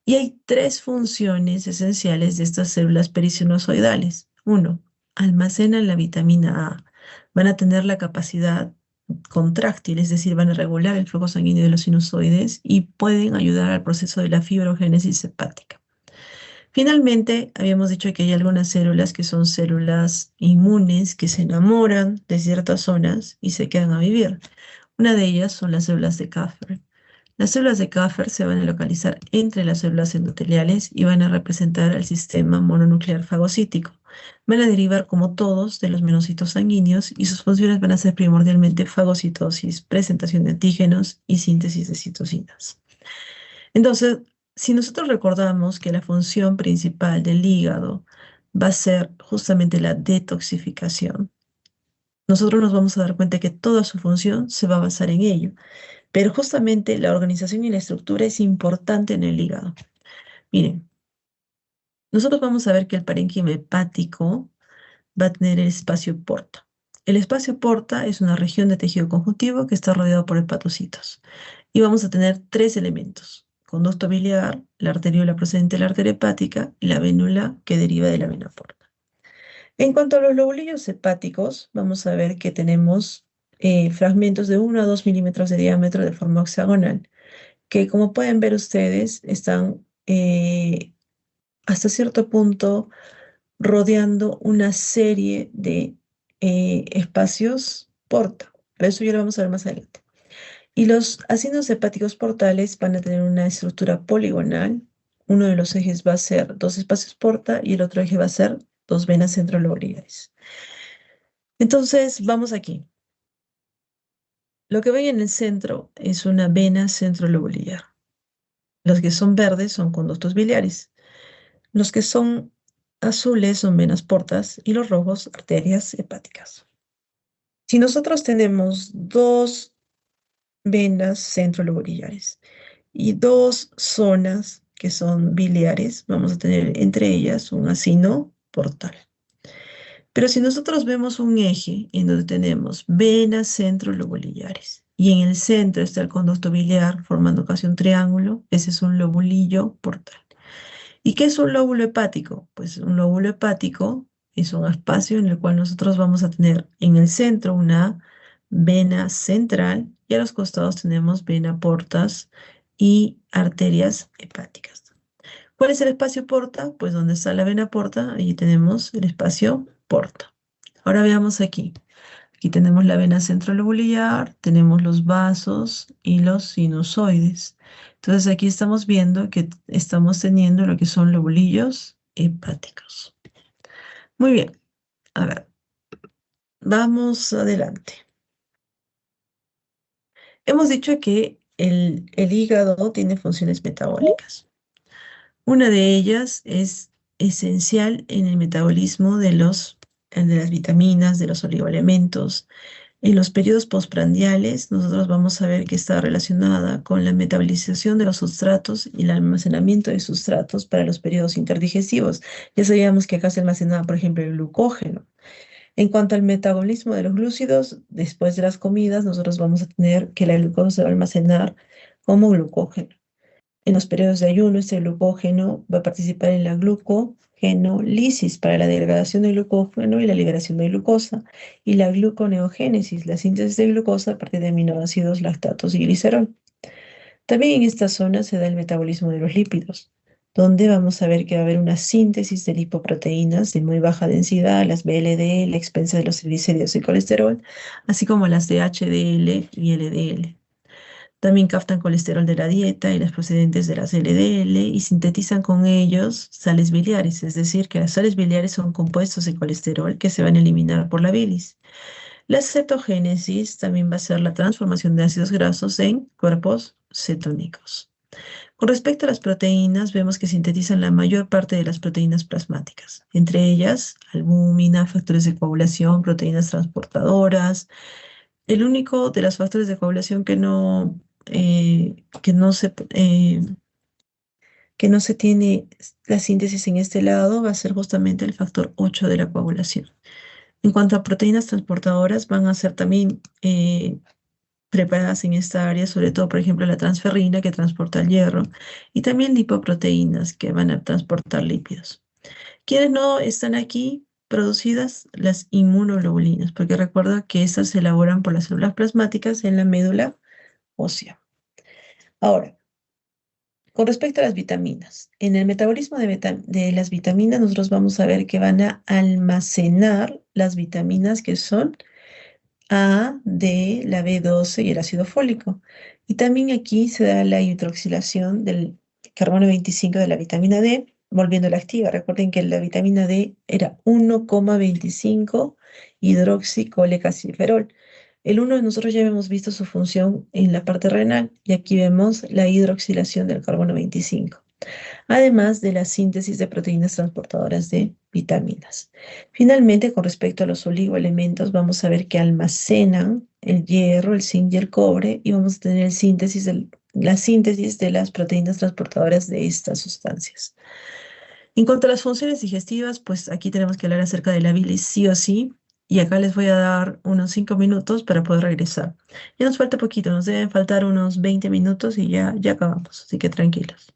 Y hay tres funciones esenciales de estas células perisinusoidales. Uno, almacenan la vitamina A. Van a tener la capacidad contráctil, es decir, van a regular el flujo sanguíneo de los sinusoides y pueden ayudar al proceso de la fibrogénesis hepática. Finalmente, habíamos dicho que hay algunas células que son células inmunes que se enamoran de ciertas zonas y se quedan a vivir. Una de ellas son las células de Kupffer. Las células de Kupffer se van a localizar entre las células endoteliales y van a representar al sistema mononuclear fagocítico. Van a derivar como todos de los menocitos sanguíneos y sus funciones van a ser primordialmente fagocitosis, presentación de antígenos y síntesis de citocinas. Entonces, si nosotros recordamos que la función principal del hígado va a ser justamente la detoxificación, nosotros nos vamos a dar cuenta que toda su función se va a basar en ello. Pero justamente la organización y la estructura es importante en el hígado. Miren, nosotros vamos a ver que el parénquima hepático va a tener el espacio porta. El espacio porta es una región de tejido conjuntivo que está rodeado por hepatocitos. Y vamos a tener tres elementos: conducto biliar, la arteriola procedente de la arteria hepática y la vénula que deriva de la vena porta. En cuanto a los lobulillos hepáticos, vamos a ver que tenemos fragmentos de 1 a 2 milímetros de diámetro de forma hexagonal, que como pueden ver ustedes, están hasta cierto punto rodeando una serie de espacios porta. Pero eso ya lo vamos a ver más adelante. Y los ácidos hepáticos portales van a tener una estructura poligonal. Uno de los ejes va a ser dos espacios porta y el otro eje va a ser dos venas centrolobulares. Entonces, vamos aquí. Lo que ven en el centro es una vena centrolobular. Los que son verdes son conductos biliares. Los que son azules son venas portas y los rojos arterias hepáticas. Si nosotros tenemos dos venas centrolobulares y dos zonas que son biliares, vamos a tener entre ellas un acino portal. Pero si nosotros vemos un eje en donde tenemos venas centrolobulares y en el centro está el conducto biliar formando casi un triángulo, ese es un lobulillo portal. ¿Y qué es un lóbulo hepático? Pues un lóbulo hepático es un espacio en el cual nosotros vamos a tener en el centro una vena central y a los costados tenemos vena portas y arterias hepáticas. ¿Cuál es el espacio porta? Pues donde está la vena porta, allí tenemos el espacio porta. Ahora veamos aquí. Aquí tenemos la vena centrolobular, tenemos los vasos y los sinusoides. Entonces aquí estamos viendo que estamos teniendo lo que son lobulillos hepáticos. Muy bien, a ver, vamos adelante. Hemos dicho que el hígado tiene funciones metabólicas. Una de ellas es esencial en el metabolismo de las vitaminas, de los oligoelementos. En los periodos postprandiales, nosotros vamos a ver que está relacionada con la metabolización de los sustratos y el almacenamiento de sustratos para los periodos interdigestivos. Ya sabíamos que acá se almacenaba, por ejemplo, el glucógeno. En cuanto al metabolismo de los glúcidos, después de las comidas, nosotros vamos a tener que la glucosa se va a almacenar como glucógeno. En los periodos de ayuno, este glucógeno va a participar en la glucogenólisis para la degradación del glucógeno y la liberación de glucosa, y la gluconeogénesis, la síntesis de glucosa a partir de aminoácidos, lactatos y glicerol. También en esta zona se da el metabolismo de los lípidos, donde vamos a ver que va a haber una síntesis de lipoproteínas de muy baja densidad, las VLDL, a expensas de los triglicéridos y colesterol, así como las de HDL y LDL. También captan colesterol de la dieta y las procedentes de las LDL y sintetizan con ellos sales biliares, es decir, que las sales biliares son compuestos de colesterol que se van a eliminar por la bilis. La cetogénesis también va a ser la transformación de ácidos grasos en cuerpos cetónicos. Con respecto a las proteínas, vemos que sintetizan la mayor parte de las proteínas plasmáticas, entre ellas albúmina, factores de coagulación, proteínas transportadoras. El único de los factores de coagulación que no se tiene la síntesis en este lado va a ser justamente el factor 8 de la coagulación. En cuanto a proteínas transportadoras, van a ser también preparadas en esta área, sobre todo, por ejemplo, la transferrina que transporta el hierro y también lipoproteínas que van a transportar lípidos. ¿Quiénes no están aquí producidas? Las inmunoglobulinas, porque recuerda que estas se elaboran por las células plasmáticas en la médula ósea. Ahora, con respecto a las vitaminas, en el metabolismo de las vitaminas nosotros vamos a ver que van a almacenar las vitaminas que son A, D, la B12 y el ácido fólico. Y también aquí se da la hidroxilación del carbono 25 de la vitamina D, volviéndola activa. Recuerden que la vitamina D era 1,25 hidroxicolecalciferol. El 1 nosotros ya hemos visto su función en la parte renal y aquí vemos la hidroxilación del carbono 25 además de la síntesis de proteínas transportadoras de vitaminas. Finalmente, con respecto a los oligoelementos, vamos a ver que almacenan el hierro, el zinc y el cobre y vamos a tener la síntesis de las proteínas transportadoras de estas sustancias. En cuanto a las funciones digestivas, pues aquí tenemos que hablar acerca de la bilis sí o sí. Y acá les voy a dar unos 5 minutos para poder regresar. Ya nos falta poquito, nos deben faltar unos 20 minutos y ya acabamos, así que tranquilos.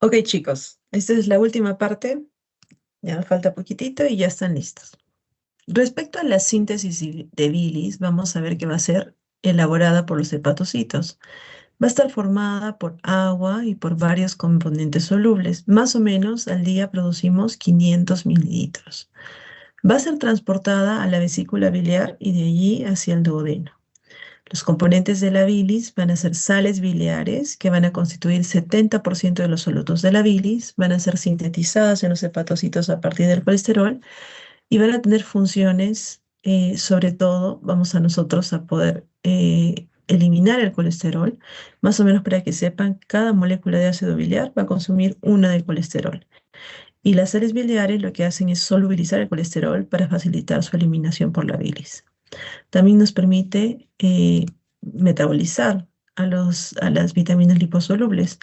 Ok, chicos, esta es la última parte. Ya nos falta poquitito y ya están listos. Respecto a la síntesis de bilis, vamos a ver que va a ser elaborada por los hepatocitos. Va a estar formada por agua y por varios componentes solubles. Más o menos al día producimos 500 mililitros. Va a ser transportada a la vesícula biliar y de allí hacia el duodeno. Los componentes de la bilis van a ser sales biliares que van a constituir 70% de los solutos de la bilis, van a ser sintetizadas en los hepatocitos a partir del colesterol y van a tener funciones, sobre todo vamos a nosotros a poder eliminar el colesterol, más o menos para que sepan, cada molécula de ácido biliar va a consumir una de colesterol. Y las sales biliares lo que hacen es solubilizar el colesterol para facilitar su eliminación por la bilis. También nos permite metabolizar a las vitaminas liposolubles.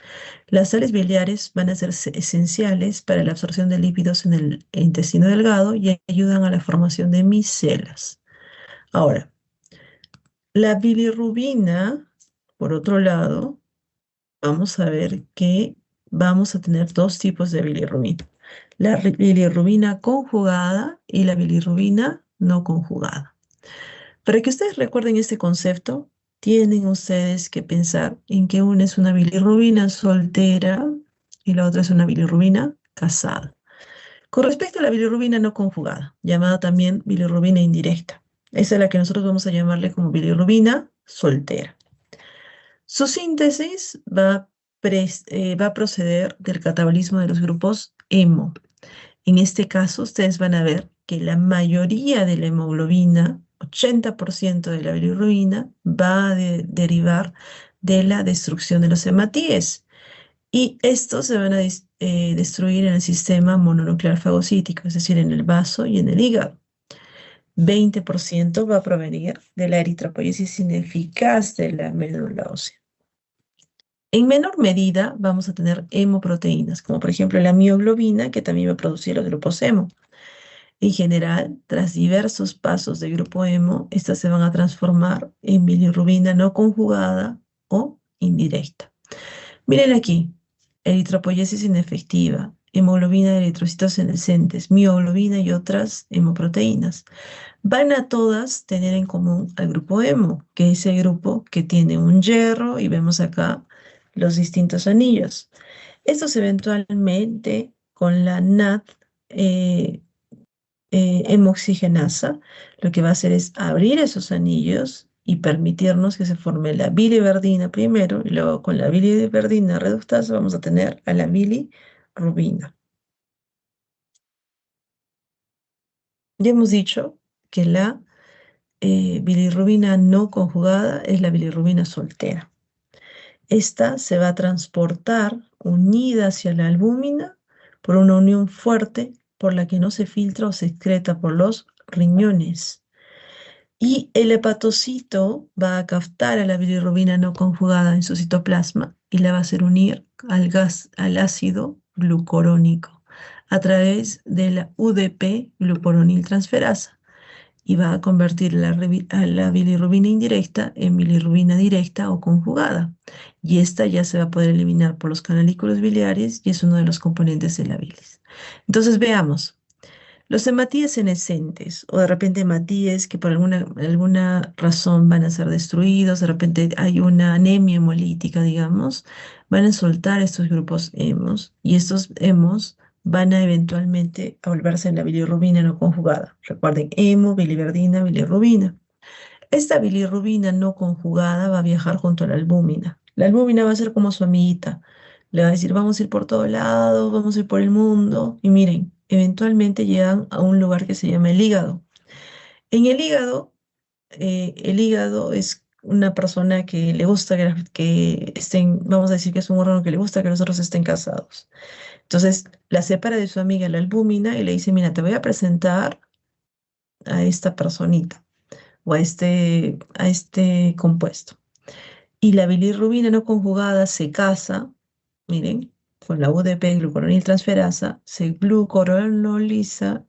Las sales biliares van a ser esenciales para la absorción de lípidos en el intestino delgado y ayudan a la formación de micelas. Ahora, la bilirrubina, por otro lado, vamos a ver que vamos a tener dos tipos de bilirrubina. La bilirrubina conjugada y la bilirrubina no conjugada. Para que ustedes recuerden este concepto, tienen ustedes que pensar en que una es una bilirrubina soltera y la otra es una bilirrubina casada. Con respecto a la bilirrubina no conjugada, llamada también bilirrubina indirecta, esa es la que nosotros vamos a llamarle como bilirrubina soltera. Su síntesis va a proceder del catabolismo de los grupos hemo. En este caso, ustedes van a ver que la mayoría de la hemoglobina, 80% de la bilirrubina, va a derivar de la destrucción de los hematíes. Y estos se van a destruir en el sistema mononuclear fagocítico, es decir, en el vaso y en el hígado. 20% va a provenir de la eritropoyesis ineficaz de la médula ósea. En menor medida vamos a tener hemoproteínas, como por ejemplo la mioglobina, que también va a producir los grupos hemo. En general, tras diversos pasos de grupo hemo, estas se van a transformar en bilirrubina no conjugada o indirecta. Miren aquí, eritropoyesis inefectiva, hemoglobina de eritrocitos senescentes, mioglobina y otras hemoproteínas. Van a todas tener en común al grupo hemo, que es el grupo que tiene un hierro y vemos acá los distintos anillos. Estos eventualmente con la NAT hemoxigenasa, lo que va a hacer es abrir esos anillos y permitirnos que se forme la biliverdina primero, y luego con la biliverdina reductasa vamos a tener a la bilirrubina. Ya hemos dicho que la bilirrubina no conjugada es la bilirrubina soltera. Esta se va a transportar unida hacia la albúmina por una unión fuerte por la que no se filtra o se excreta por los riñones. Y el hepatocito va a captar a la bilirrubina no conjugada en su citoplasma y la va a hacer unir al ácido glucurónico a través de la UDP glucuroniltransferasa y va a convertir a la bilirrubina indirecta en bilirrubina directa o conjugada. Y esta ya se va a poder eliminar por los canalículos biliares y es uno de los componentes de la bilis. Entonces veamos. Los hematíes senescentes o de repente hematíes que por alguna razón van a ser destruidos, de repente hay una anemia hemolítica, digamos, van a soltar estos grupos hemos y estos hemos van a eventualmente a volverse en la bilirrubina no conjugada. Recuerden, hemo, biliverdina, bilirrubina. Esta bilirrubina no conjugada va a viajar junto a la albúmina. La albúmina va a ser como su amiguita. Le va a decir, vamos a ir por todo lado, vamos a ir por el mundo. Y miren, eventualmente llegan a un lugar que se llama el hígado. En el hígado es una persona que le gusta que estén, vamos a decir que es un órgano que le gusta que los otros estén casados. Entonces la separa de su amiga la albúmina y le dice, mira, te voy a presentar a esta personita o a este compuesto. Y la bilirrubina no conjugada se casa, miren, con la UDP glucuroniltransferasa, se glucuroniliza,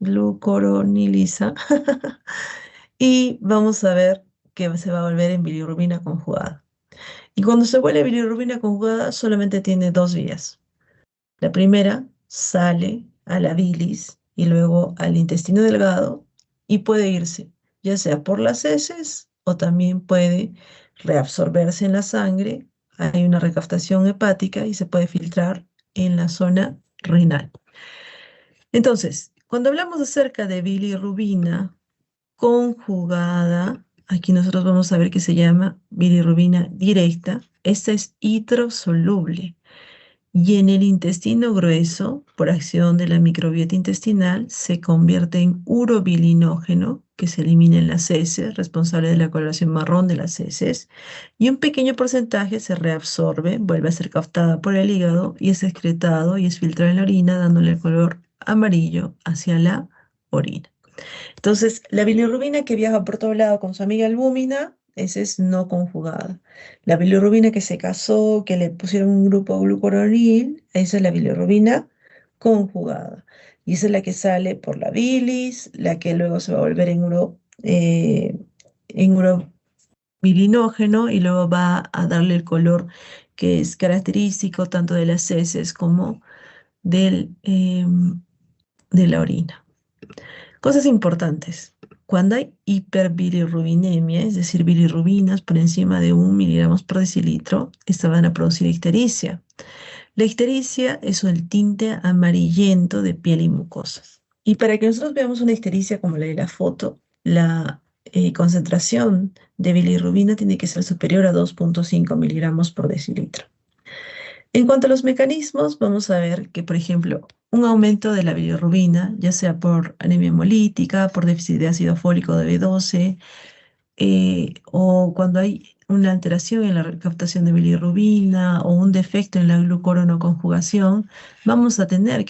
y vamos a ver que se va a volver en bilirrubina conjugada. Y cuando se vuelve bilirrubina conjugada, solamente tiene dos vías. La primera sale a la bilis y luego al intestino delgado y puede irse, ya sea por las heces o también puede reabsorberse en la sangre. Hay una recaptación hepática y se puede filtrar en la zona renal. Entonces, cuando hablamos acerca de bilirrubina conjugada, aquí nosotros vamos a ver que se llama bilirrubina directa. Esta es hidrosoluble y en el intestino grueso, por acción de la microbiota intestinal, se convierte en urobilinógeno, que se elimina en las heces, responsable de la coloración marrón de las heces, y un pequeño porcentaje se reabsorbe, vuelve a ser captada por el hígado y es excretado y es filtrado en la orina, dándole el color amarillo hacia la orina. Entonces, la bilirrubina que viaja por todo lado con su amiga albúmina, esa es no conjugada. La bilirrubina que se casó, que le pusieron un grupo glucuronil, esa es la bilirrubina conjugada. Y esa es la que sale por la bilis, la que luego se va a volver en urobilinógeno y luego va a darle el color que es característico tanto de las heces como de la orina. Cosas importantes. Cuando hay hiperbilirrubinemia, es decir, bilirrubinas por encima de 1 miligramos por decilitro, estas van a producir ictericia. La ictericia es el tinte amarillento de piel y mucosas. Y para que nosotros veamos una ictericia como la de la foto, la concentración de bilirrubina tiene que ser superior a 2,5 miligramos por decilitro. En cuanto a los mecanismos, vamos a ver que, por ejemplo, un aumento de la bilirrubina, ya sea por anemia hemolítica, por déficit de ácido fólico de B12, o cuando hay una alteración en la recaptación de bilirrubina o un defecto en la glucoronoconjugación, vamos a tener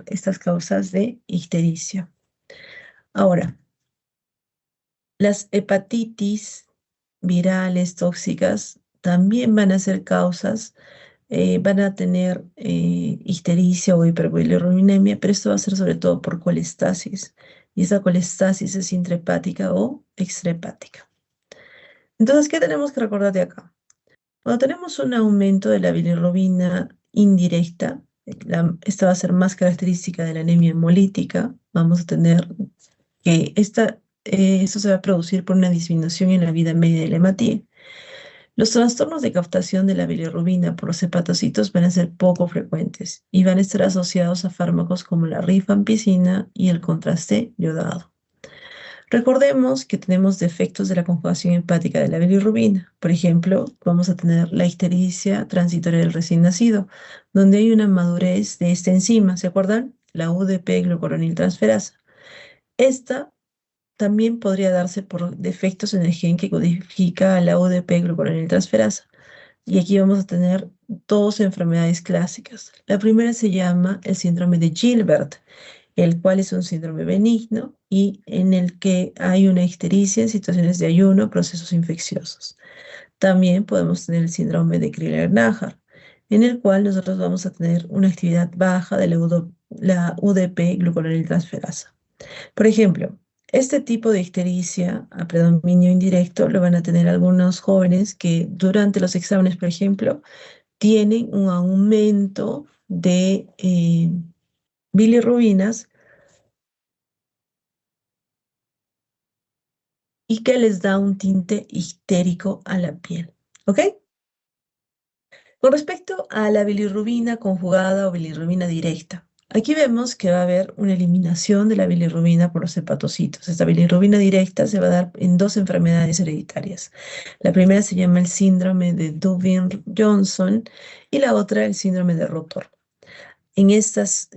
estas causas de ictericia. Ahora, las hepatitis virales tóxicas también van a ser causas, van a tener ictericia o hiperbilirrubinemia, pero esto va a ser sobre todo por colestasis. Y esa colestasis es intrahepática o extrahepática. Entonces, ¿qué tenemos que recordar de acá? Cuando tenemos un aumento de la bilirrubina indirecta, esta va a ser más característica de la anemia hemolítica. Vamos a tener que esto se va a producir por una disminución en la vida media del hematía. Los trastornos de captación de la bilirrubina por los hepatocitos van a ser poco frecuentes y van a estar asociados a fármacos como la rifampicina y el contraste yodado. Recordemos que tenemos defectos de la conjugación hepática de la bilirrubina. Por ejemplo, vamos a tener la ictericia transitoria del recién nacido, donde hay una madurez de esta enzima, ¿se acuerdan? La UDP-glucuroniltransferasa. Esta también podría darse por defectos en el gen que codifica la UDP-glucuroniltransferasa. Y aquí vamos a tener dos enfermedades clásicas. La primera se llama el síndrome de Gilbert, el cual es un síndrome benigno y en el que hay una ictericia en situaciones de ayuno, procesos infecciosos. También podemos tener el síndrome de Crigler-Najjar, en el cual nosotros vamos a tener una actividad baja de la UDP-glucuroniltransferasa. Por ejemplo, este tipo de ictericia a predominio indirecto lo van a tener algunos jóvenes que durante los exámenes, por ejemplo, tienen un aumento de bilirrubinas y que les da un tinte ictérico a la piel. ¿Ok? Con respecto a la bilirrubina conjugada o bilirrubina directa, aquí vemos que va a haber una eliminación de la bilirrubina por los hepatocitos. Esta bilirrubina directa se va a dar en dos enfermedades hereditarias. La primera se llama el síndrome de Dubin-Johnson y la otra el síndrome de Rotor. En estas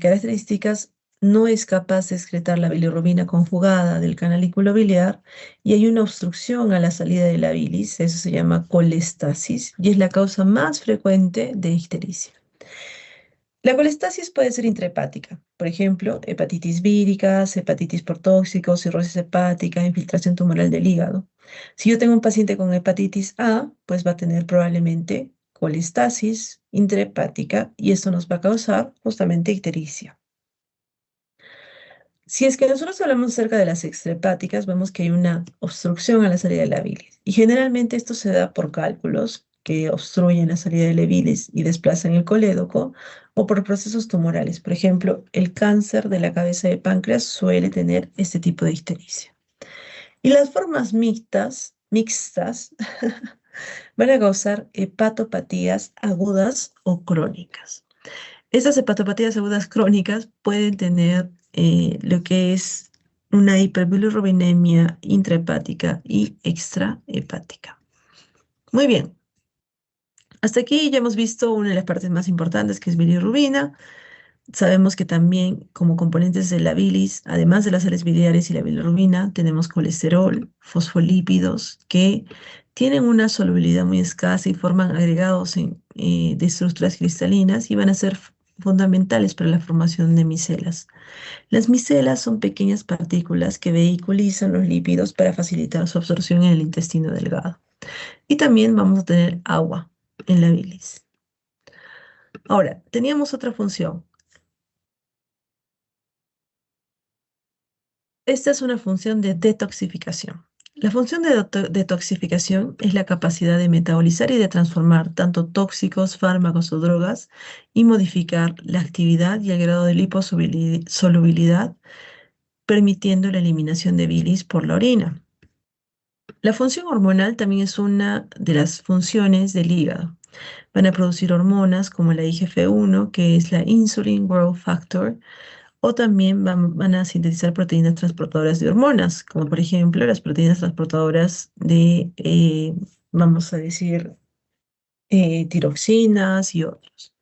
características no es capaz de excretar la bilirrubina conjugada del canalículo biliar y hay una obstrucción a la salida de la bilis, eso se llama colestasis y es la causa más frecuente de ictericia. La colestasis puede ser intrahepática, por ejemplo, hepatitis víricas, hepatitis por tóxicos, cirrosis hepática, infiltración tumoral del hígado. Si yo tengo un paciente con hepatitis A, pues va a tener probablemente colestasis intrahepática y esto nos va a causar justamente ictericia. Si es que nosotros hablamos acerca de las extrahepáticas, vemos que hay una obstrucción a la salida de la bilis y generalmente esto se da por cálculos que obstruyen la salida de la bilis y desplazan el colédoco, o por procesos tumorales. Por ejemplo, el cáncer de la cabeza de páncreas suele tener este tipo de ictericia. Y las formas mixtas van a causar hepatopatías agudas o crónicas. Estas hepatopatías agudas crónicas pueden tener lo que es una hiperbilirubinemia intrahepática y extrahepática. Muy bien, hasta aquí ya hemos visto una de las partes más importantes, que es bilirrubina. Sabemos que también como componentes de la bilis, además de las sales biliares y la bilirrubina, tenemos colesterol, fosfolípidos, que tienen una solubilidad muy escasa y forman agregados de estructuras cristalinas y van a ser fundamentales para la formación de micelas. Las micelas son pequeñas partículas que vehiculizan los lípidos para facilitar su absorción en el intestino delgado. Y también vamos a tener agua en la bilis. Ahora, teníamos otra función. Esta es una función de detoxificación. La función de detoxificación es la capacidad de metabolizar y de transformar tanto tóxicos, fármacos o drogas y modificar la actividad y el grado de liposolubilidad, permitiendo la eliminación de bilis por la orina. La función hormonal también es una de las funciones del hígado. Van a producir hormonas como la IGF-1, que es la Insulin Growth Factor, o también van a sintetizar proteínas transportadoras de hormonas, como por ejemplo las proteínas transportadoras de, vamos a decir, tiroxinas y otros.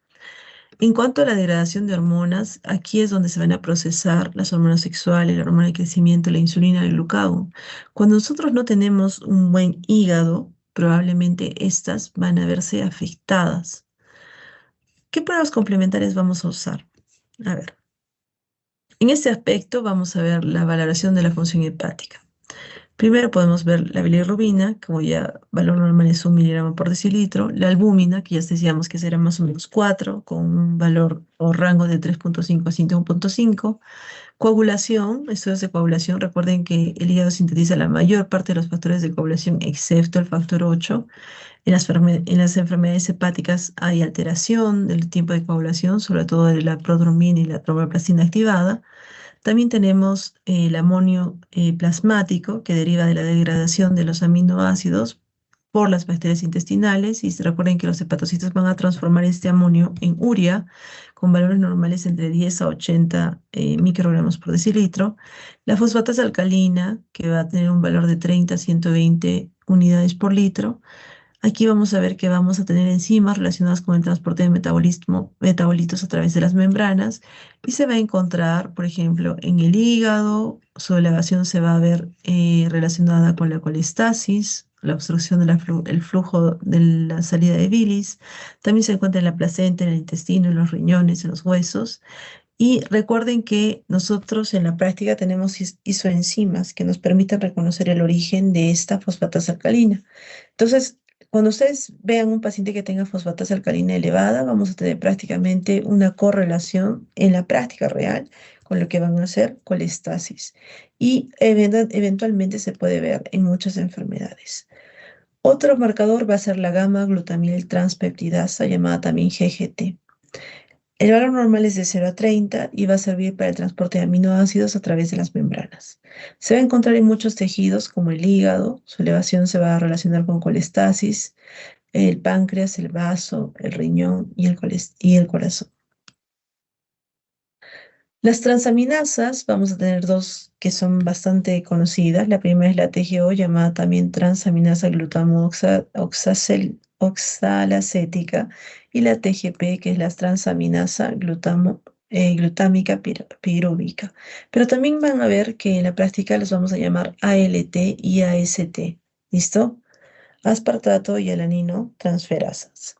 En cuanto a la degradación de hormonas, aquí es donde se van a procesar las hormonas sexuales, la hormona de crecimiento, la insulina, el glucagón. Cuando nosotros no tenemos un buen hígado, probablemente estas van a verse afectadas. ¿Qué pruebas complementarias vamos a usar? A ver, en este aspecto vamos a ver la valoración de la función hepática. Primero podemos ver la bilirrubina, como ya valor normal es 1 miligramo por decilitro, la albúmina, que ya decíamos que será más o menos 4, con un valor o rango de 3,5 a 5,5. Coagulación, estudios de coagulación, recuerden que el hígado sintetiza la mayor parte de los factores de coagulación, excepto el factor 8. En las enfermedades hepáticas hay alteración del tiempo de coagulación, sobre todo de la prodromina y la tromboplastina activada. También tenemos el amonio plasmático, que deriva de la degradación de los aminoácidos por las bacterias intestinales. Y recuerden que los hepatocitos van a transformar este amonio en urea, con valores normales entre 10 a 80 microgramos por decilitro. La fosfatasa alcalina, que va a tener un valor de 30 a 120 unidades por litro. Aquí vamos a ver que vamos a tener enzimas relacionadas con el transporte de metabolitos a través de las membranas, y se va a encontrar, por ejemplo, en el hígado. Su elevación se va a ver relacionada con la colestasis, la obstrucción del flujo de la salida de bilis. También se encuentra en la placenta, en el intestino, en los riñones, en los huesos. Y recuerden que nosotros en la práctica tenemos isoenzimas que nos permiten reconocer el origen de esta fosfatasa alcalina. Entonces, cuando ustedes vean un paciente que tenga fosfatasa alcalina elevada, vamos a tener prácticamente una correlación en la práctica real con lo que van a hacer colestasis. Y eventualmente se puede ver en muchas enfermedades. Otro marcador va a ser la gamma glutamil transpeptidasa, llamada también GGT. El valor normal es de 0 a 30 y va a servir para el transporte de aminoácidos a través de las membranas. Se va a encontrar en muchos tejidos como el hígado. Su elevación se va a relacionar con colestasis, el páncreas, el vaso, el riñón y el corazón. Las transaminasas, vamos a tener dos que son bastante conocidas. La primera es la TGO, llamada también transaminasa oxalacética, y la TGP, que es la transaminasa glutámica pirúvica. Pero también van a ver que en la práctica los vamos a llamar ALT y AST. ¿Listo? Aspartato y alanino transferasas.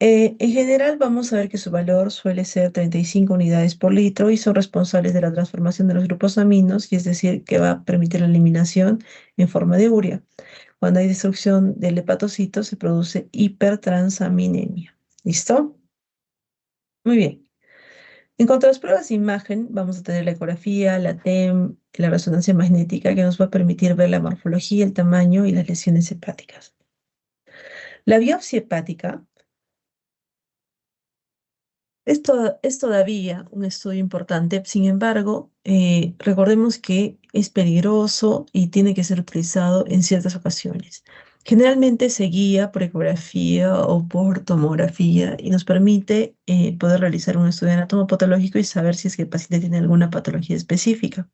En general vamos a ver que su valor suele ser 35 unidades por litro y son responsables de la transformación de los grupos aminos, y es decir, que va a permitir la eliminación en forma de urea. Cuando hay destrucción del hepatocito se produce hipertransaminemia. ¿Listo? Muy bien. En cuanto a las pruebas de imagen, vamos a tener la ecografía, la TEM, la resonancia magnética, que nos va a permitir ver la morfología, el tamaño y las lesiones hepáticas. La biopsia hepática es todavía un estudio importante, sin embargo, recordemos que es peligroso y tiene que ser utilizado en ciertas ocasiones. Generalmente se guía por ecografía o por tomografía y nos permite poder realizar un estudio anatomopatológico y saber si es que el paciente tiene alguna patología específica.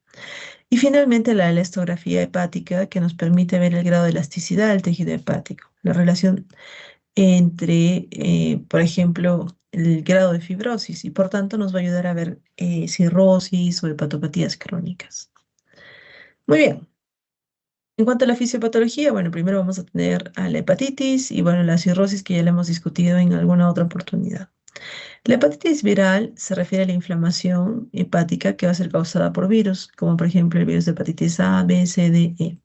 Y finalmente la elastografía hepática, que nos permite ver el grado de elasticidad del tejido hepático, la relación entre, por ejemplo, el grado de fibrosis y por tanto nos va a ayudar a ver cirrosis o hepatopatías crónicas. Muy bien. En cuanto a la fisiopatología, bueno, primero vamos a tener a la hepatitis y bueno, la cirrosis que ya la hemos discutido en alguna otra oportunidad. La hepatitis viral se refiere a la inflamación hepática que va a ser causada por virus, como por ejemplo el virus de hepatitis A, B, C, D, E.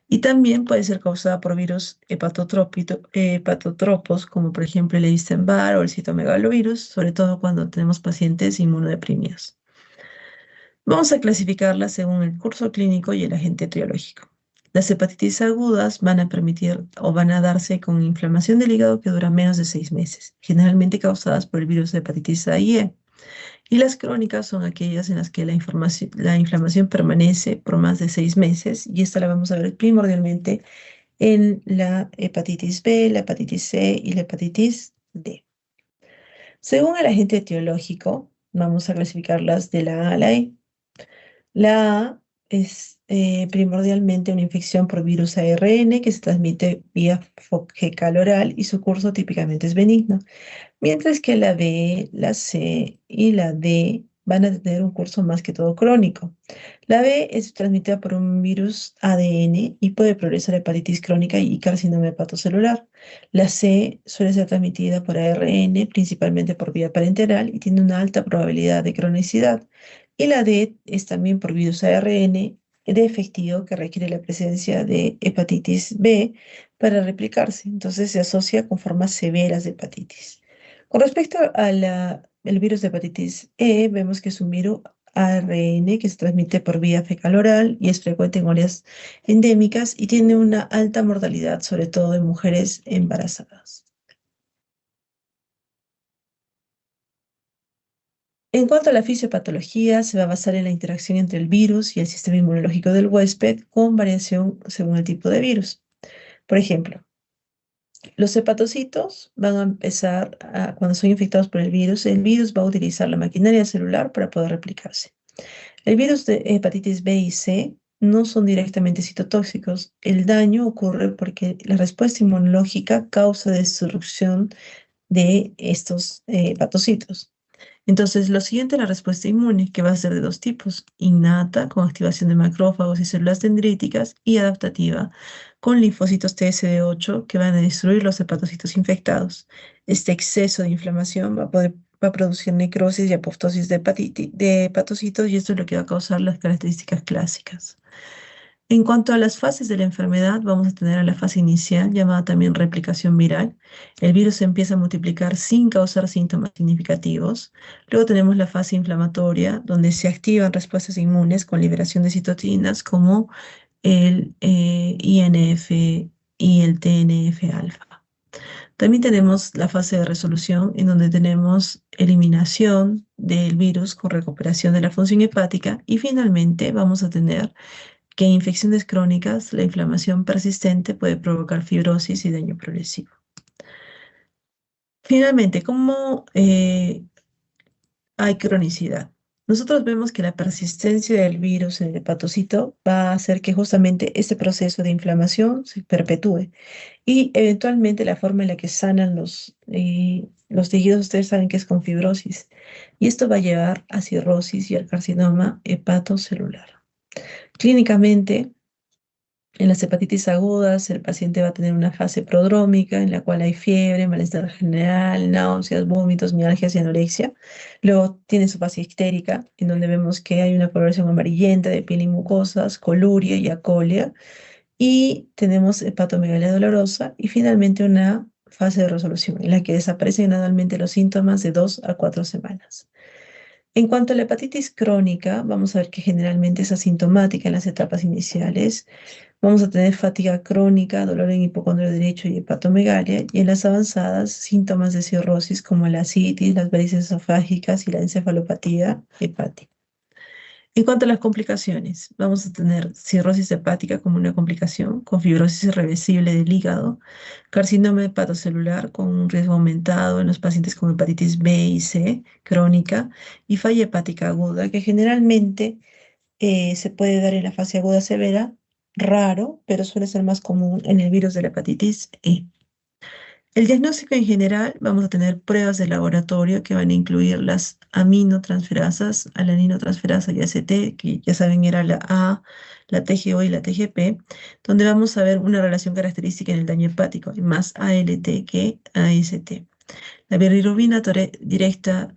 Y también puede ser causada por virus hepatotropos, como por ejemplo el Epstein-Barr o el citomegalovirus, sobre todo cuando tenemos pacientes inmunodeprimidos. Vamos a clasificarlas según el curso clínico y el agente etiológico. Las hepatitis agudas van a permitir o van a darse con inflamación del hígado que dura menos de 6 meses, generalmente causadas por el virus de hepatitis A y E. Y las crónicas son aquellas en las que la inflamación permanece por más de 6 meses, y esta la vamos a ver primordialmente en la hepatitis B, la hepatitis C y la hepatitis D. Según el agente etiológico, vamos a clasificarlas de la A a la E. La A es primordialmente una infección por virus ARN que se transmite vía fecal oral y su curso típicamente es benigno, mientras que la B, la C y la D van a tener un curso más que todo crónico. La B es transmitida por un virus ADN y puede progresar a hepatitis crónica y carcinoma hepatocelular. La C suele ser transmitida por ARN, principalmente por vía parenteral, y tiene una alta probabilidad de cronicidad. Y la D es también por virus ARN defectivo que requiere la presencia de hepatitis B para replicarse. Entonces se asocia con formas severas de hepatitis. Con respecto a el virus de hepatitis E, vemos que es un virus ARN que se transmite por vía fecal oral y es frecuente en áreas endémicas y tiene una alta mortalidad, sobre todo en mujeres embarazadas. En cuanto a la fisiopatología, se va a basar en la interacción entre el virus y el sistema inmunológico del huésped con variación según el tipo de virus. Por ejemplo, los hepatocitos van a empezar cuando son infectados por el virus va a utilizar la maquinaria celular para poder replicarse. El virus de hepatitis B y C no son directamente citotóxicos. El daño ocurre porque la respuesta inmunológica causa destrucción de estos hepatocitos. Entonces, lo siguiente es la respuesta inmune, que va a ser de dos tipos: innata, con activación de macrófagos y células dendríticas, y adaptativa, con linfocitos TSD8, que van a destruir los hepatocitos infectados. Este exceso de inflamación va a producir necrosis y apoptosis de hepatocitos, y esto es lo que va a causar las características clásicas. En cuanto a las fases de la enfermedad, vamos a tener a la fase inicial, llamada también replicación viral. El virus se empieza a multiplicar sin causar síntomas significativos. Luego tenemos la fase inflamatoria, donde se activan respuestas inmunes con liberación de citoquinas como el INF y el TNF-alfa. También tenemos la fase de resolución, en donde tenemos eliminación del virus con recuperación de la función hepática. Y finalmente vamos a tener que en infecciones crónicas la inflamación persistente puede provocar fibrosis y daño progresivo. Finalmente, ¿cómo hay cronicidad? Nosotros vemos que la persistencia del virus en el hepatocito va a hacer que justamente este proceso de inflamación se perpetúe y eventualmente la forma en la que sanan los tejidos, ustedes saben que es con fibrosis, y esto va a llevar a cirrosis y al carcinoma hepatocelular. Clínicamente, en las hepatitis agudas, el paciente va a tener una fase prodrómica en la cual hay fiebre, malestar general, náuseas, vómitos, mialgias y anorexia. Luego tiene su fase ictérica, en donde vemos que hay una coloración amarillenta de piel y mucosas, coluria y acolia. Y tenemos hepatomegalia dolorosa y finalmente una fase de resolución en la que desaparecen gradualmente los síntomas de 2 a 4 semanas. En cuanto a la hepatitis crónica, vamos a ver que generalmente es asintomática en las etapas iniciales. Vamos a tener fatiga crónica, dolor en hipocondrio derecho y hepatomegalia, y en las avanzadas, síntomas de cirrosis como la asitis, las varices esofágicas y la encefalopatía hepática. En cuanto a las complicaciones, vamos a tener cirrosis hepática como una complicación, con fibrosis irreversible del hígado, carcinoma hepatocelular con un riesgo aumentado en los pacientes con hepatitis B y C crónica y falla hepática aguda, que generalmente se puede dar en la fase aguda severa, raro, pero suele ser más común en el virus de la hepatitis E. El diagnóstico en general, vamos a tener pruebas de laboratorio que van a incluir las aminotransferasas, alaninotransferasa y ACT, que ya saben era la A, la TGO y la TGP, donde vamos a ver una relación característica en el daño hepático, hay más ALT que AST. La bilirrubina directa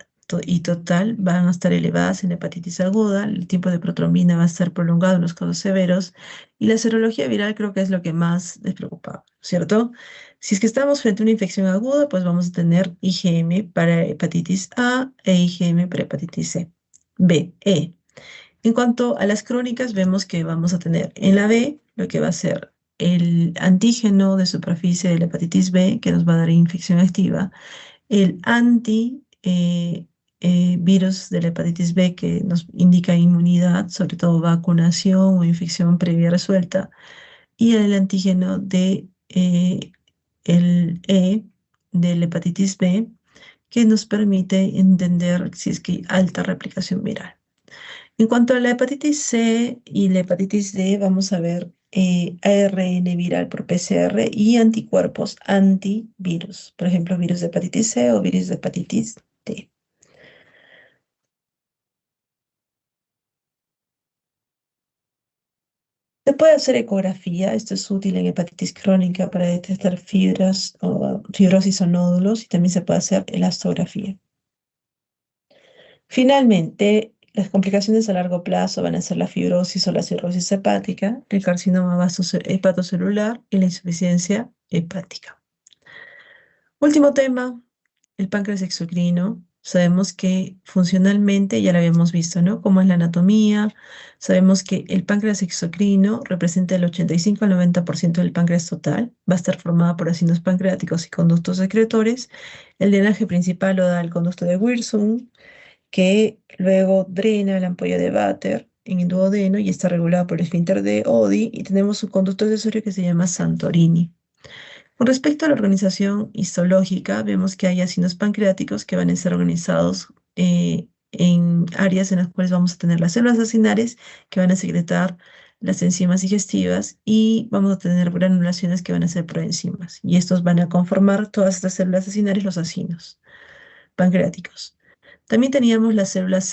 y total van a estar elevadas en la hepatitis aguda, el tiempo de protrombina va a estar prolongado en los casos severos y la serología viral creo que es lo que más les preocupa, ¿cierto? Si es que estamos frente a una infección aguda, pues vamos a tener IgM para hepatitis A e IgM para hepatitis C. B, E. En cuanto a las crónicas, vemos que vamos a tener en la B lo que va a ser el antígeno de superficie de la hepatitis B, que nos va a dar infección activa, el virus de la hepatitis B que nos indica inmunidad, sobre todo vacunación o infección previa resuelta, y el antígeno de el E de la hepatitis B que nos permite entender si es que hay alta replicación viral. En cuanto a la hepatitis C y la hepatitis D, vamos a ver ARN viral por PCR y anticuerpos antivirus, por ejemplo, virus de hepatitis C o virus de hepatitis D. Se puede hacer ecografía, esto es útil en hepatitis crónica para detectar fibras o fibrosis o nódulos y también se puede hacer elastografía. Finalmente, las complicaciones a largo plazo van a ser la fibrosis o la cirrosis hepática, el carcinoma hepatocelular y la insuficiencia hepática. Último tema, el páncreas exocrino. Sabemos que funcionalmente, ya lo habíamos visto, ¿no? Cómo es la anatomía. Sabemos que el páncreas exocrino representa el 85 al 90% del páncreas total. Va a estar formado por ácidos pancreáticos y conductos secretores. El drenaje principal lo da el conducto de Wilson, que luego drena la ampolla de Vater en el duodeno y está regulado por el esfínter de Oddi. Y tenemos un conducto accesorio que se llama Santorini. Con respecto a la organización histológica, vemos que hay ácidos pancreáticos que van a ser organizados en áreas en las cuales vamos a tener las células acinares que van a secretar las enzimas digestivas y vamos a tener granulaciones que van a ser proenzimas. Y estos van a conformar todas estas células acinares, los acinos pancreáticos. También teníamos las células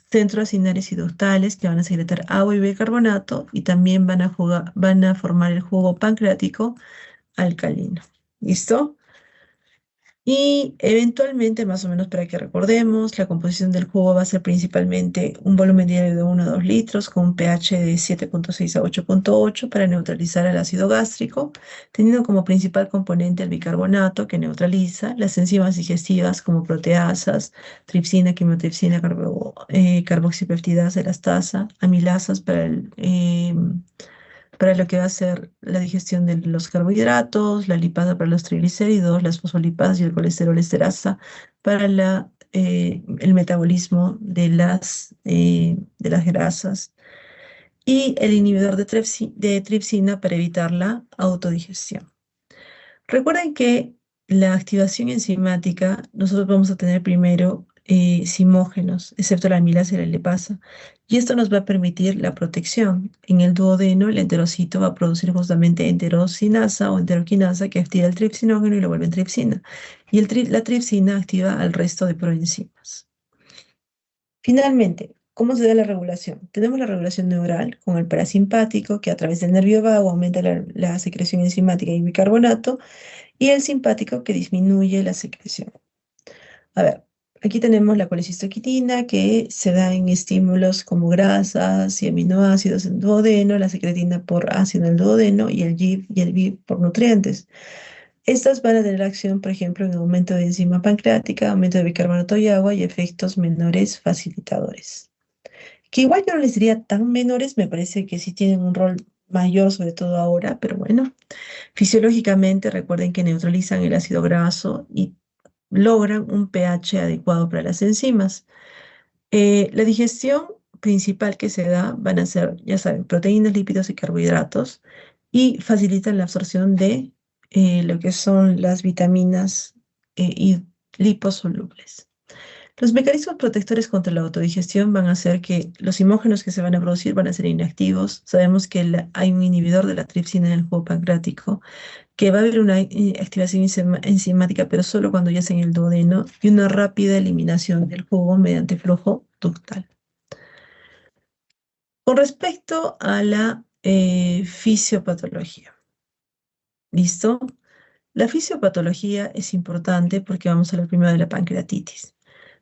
centroacinares y ductales que van a secretar agua y bicarbonato y también van a formar el jugo pancreático alcalino. ¿Listo? Y eventualmente, más o menos para que recordemos, la composición del jugo va a ser principalmente un volumen diario de 1 a 2 litros con un pH de 7,6 a 8,8 para neutralizar el ácido gástrico, teniendo como principal componente el bicarbonato que neutraliza, las enzimas digestivas como proteasas, tripsina, quimiotripsina, carboxipeptidasa, elastasa, amilasas para lo que va a ser la digestión de los carbohidratos, la lipasa para los triglicéridos, las fosfolipasas y el colesterol esterasa para el metabolismo de las grasas y el inhibidor de tripsina para evitar la autodigestión. Recuerden que la activación enzimática, nosotros vamos a tener primero simógenos, excepto la amilasa y la lipasa, y esto nos va a permitir la protección. En el duodeno, el enterocito va a producir justamente enterocinasa o enteroquinasa que activa el tripsinógeno y lo vuelve en tripsina. Y la tripsina activa al resto de proenzimas. Finalmente, ¿cómo se da la regulación? Tenemos la regulación neural con el parasimpático que a través del nervio vago aumenta la secreción enzimática y bicarbonato y el simpático que disminuye la secreción. A ver, aquí tenemos la colecistoquitina que se da en estímulos como grasas y aminoácidos en el duodeno, la secretina por ácido en el duodeno y el GIP y el BIP por nutrientes. Estas van a tener acción, por ejemplo, en aumento de enzima pancreática, aumento de bicarbonato y agua y efectos menores facilitadores. que igual yo no les diría tan menores, me parece que sí tienen un rol mayor, sobre todo ahora, pero bueno, fisiológicamente recuerden que neutralizan el ácido graso y logran un pH adecuado para las enzimas. La digestión principal que se da van a ser, ya saben, proteínas, lípidos y carbohidratos y facilitan la absorción de lo que son las vitaminas y liposolubles. Los mecanismos protectores contra la autodigestión van a hacer que los imógenos que se van a producir van a ser inactivos. Sabemos que hay un inhibidor de la tripsina en el jugo pancreático, que va a haber una activación enzimática, pero solo cuando ya sea en el duodeno, y una rápida eliminación del jugo mediante flujo ductal. Con respecto a la fisiopatología, ¿listo? La fisiopatología es importante porque vamos a hablar primero de la pancreatitis.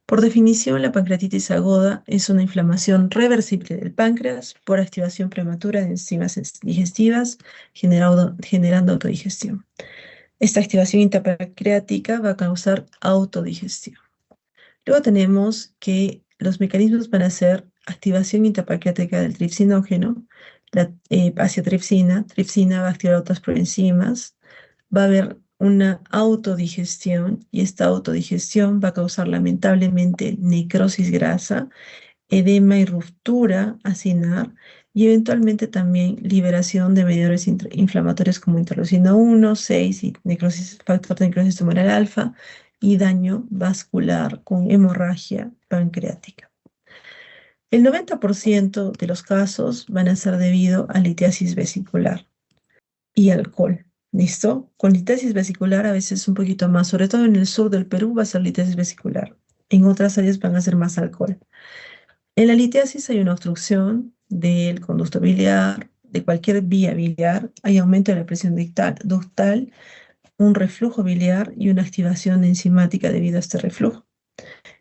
Por definición, la pancreatitis aguda es una inflamación reversible del páncreas por activación prematura de enzimas digestivas, generando autodigestión. Esta activación intrapancreática va a causar autodigestión. Luego tenemos que los mecanismos van a ser activación intrapancreática del tripsinógeno, la aciotripsina, tripsina va a activar otras proenzimas, va a haber una autodigestión y esta autodigestión va a causar lamentablemente necrosis grasa, edema y ruptura acinar y eventualmente también liberación de mediadores inflamatorios como interleucina 1, 6 y factor de necrosis tumoral alfa y daño vascular con hemorragia pancreática. El 90% de los casos van a ser debido a litiasis vesicular y alcohol. ¿Listo? Con litiasis vesicular a veces un poquito más, sobre todo en el sur del Perú va a ser litiasis vesicular. En otras áreas van a ser más alcohol. En la litiasis hay una obstrucción del conducto biliar, de cualquier vía biliar, hay aumento de la presión ductal, un reflujo biliar y una activación enzimática debido a este reflujo.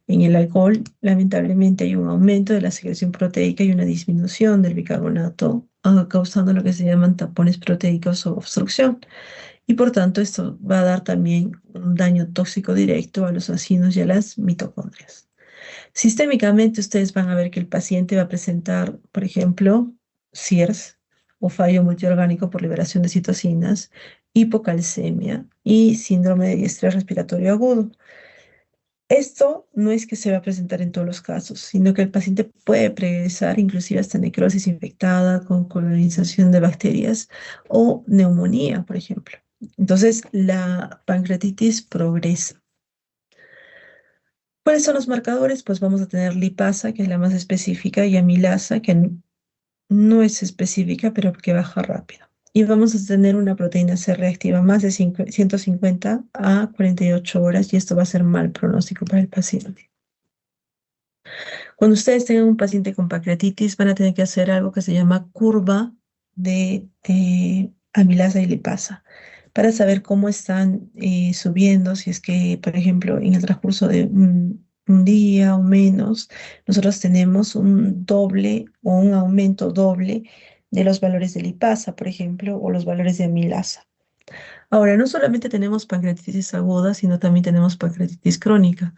En el alcohol, lamentablemente, hay un aumento de la secreción proteica y una disminución del bicarbonato, causando lo que se llaman tapones proteicos o obstrucción. Y por tanto, esto va a dar también un daño tóxico directo a los vacinos y a las mitocondrias. Sistémicamente, ustedes van a ver que el paciente va a presentar, por ejemplo, CIRS o fallo multiorgánico por liberación de citocinas, hipocalcemia y síndrome de estrés respiratorio agudo. Esto no es que se va a presentar en todos los casos, sino que el paciente puede progresar inclusive hasta necrosis infectada con colonización de bacterias o neumonía, por ejemplo. Entonces, la pancreatitis progresa. ¿Cuáles son los marcadores? Pues vamos a tener lipasa, que es la más específica, y amilasa, que no es específica, pero que baja rápido. Y vamos a tener una proteína C reactiva más de 150 a 48 horas, y esto va a ser mal pronóstico para el paciente. Cuando ustedes tengan un paciente con pancreatitis, van a tener que hacer algo que se llama curva de amilasa y lipasa para saber cómo están subiendo, si es que, por ejemplo, en el transcurso de un día o menos, nosotros tenemos un doble o un aumento doble de los valores de lipasa, por ejemplo, o los valores de amilasa. Ahora, no solamente tenemos pancreatitis aguda, sino también tenemos pancreatitis crónica,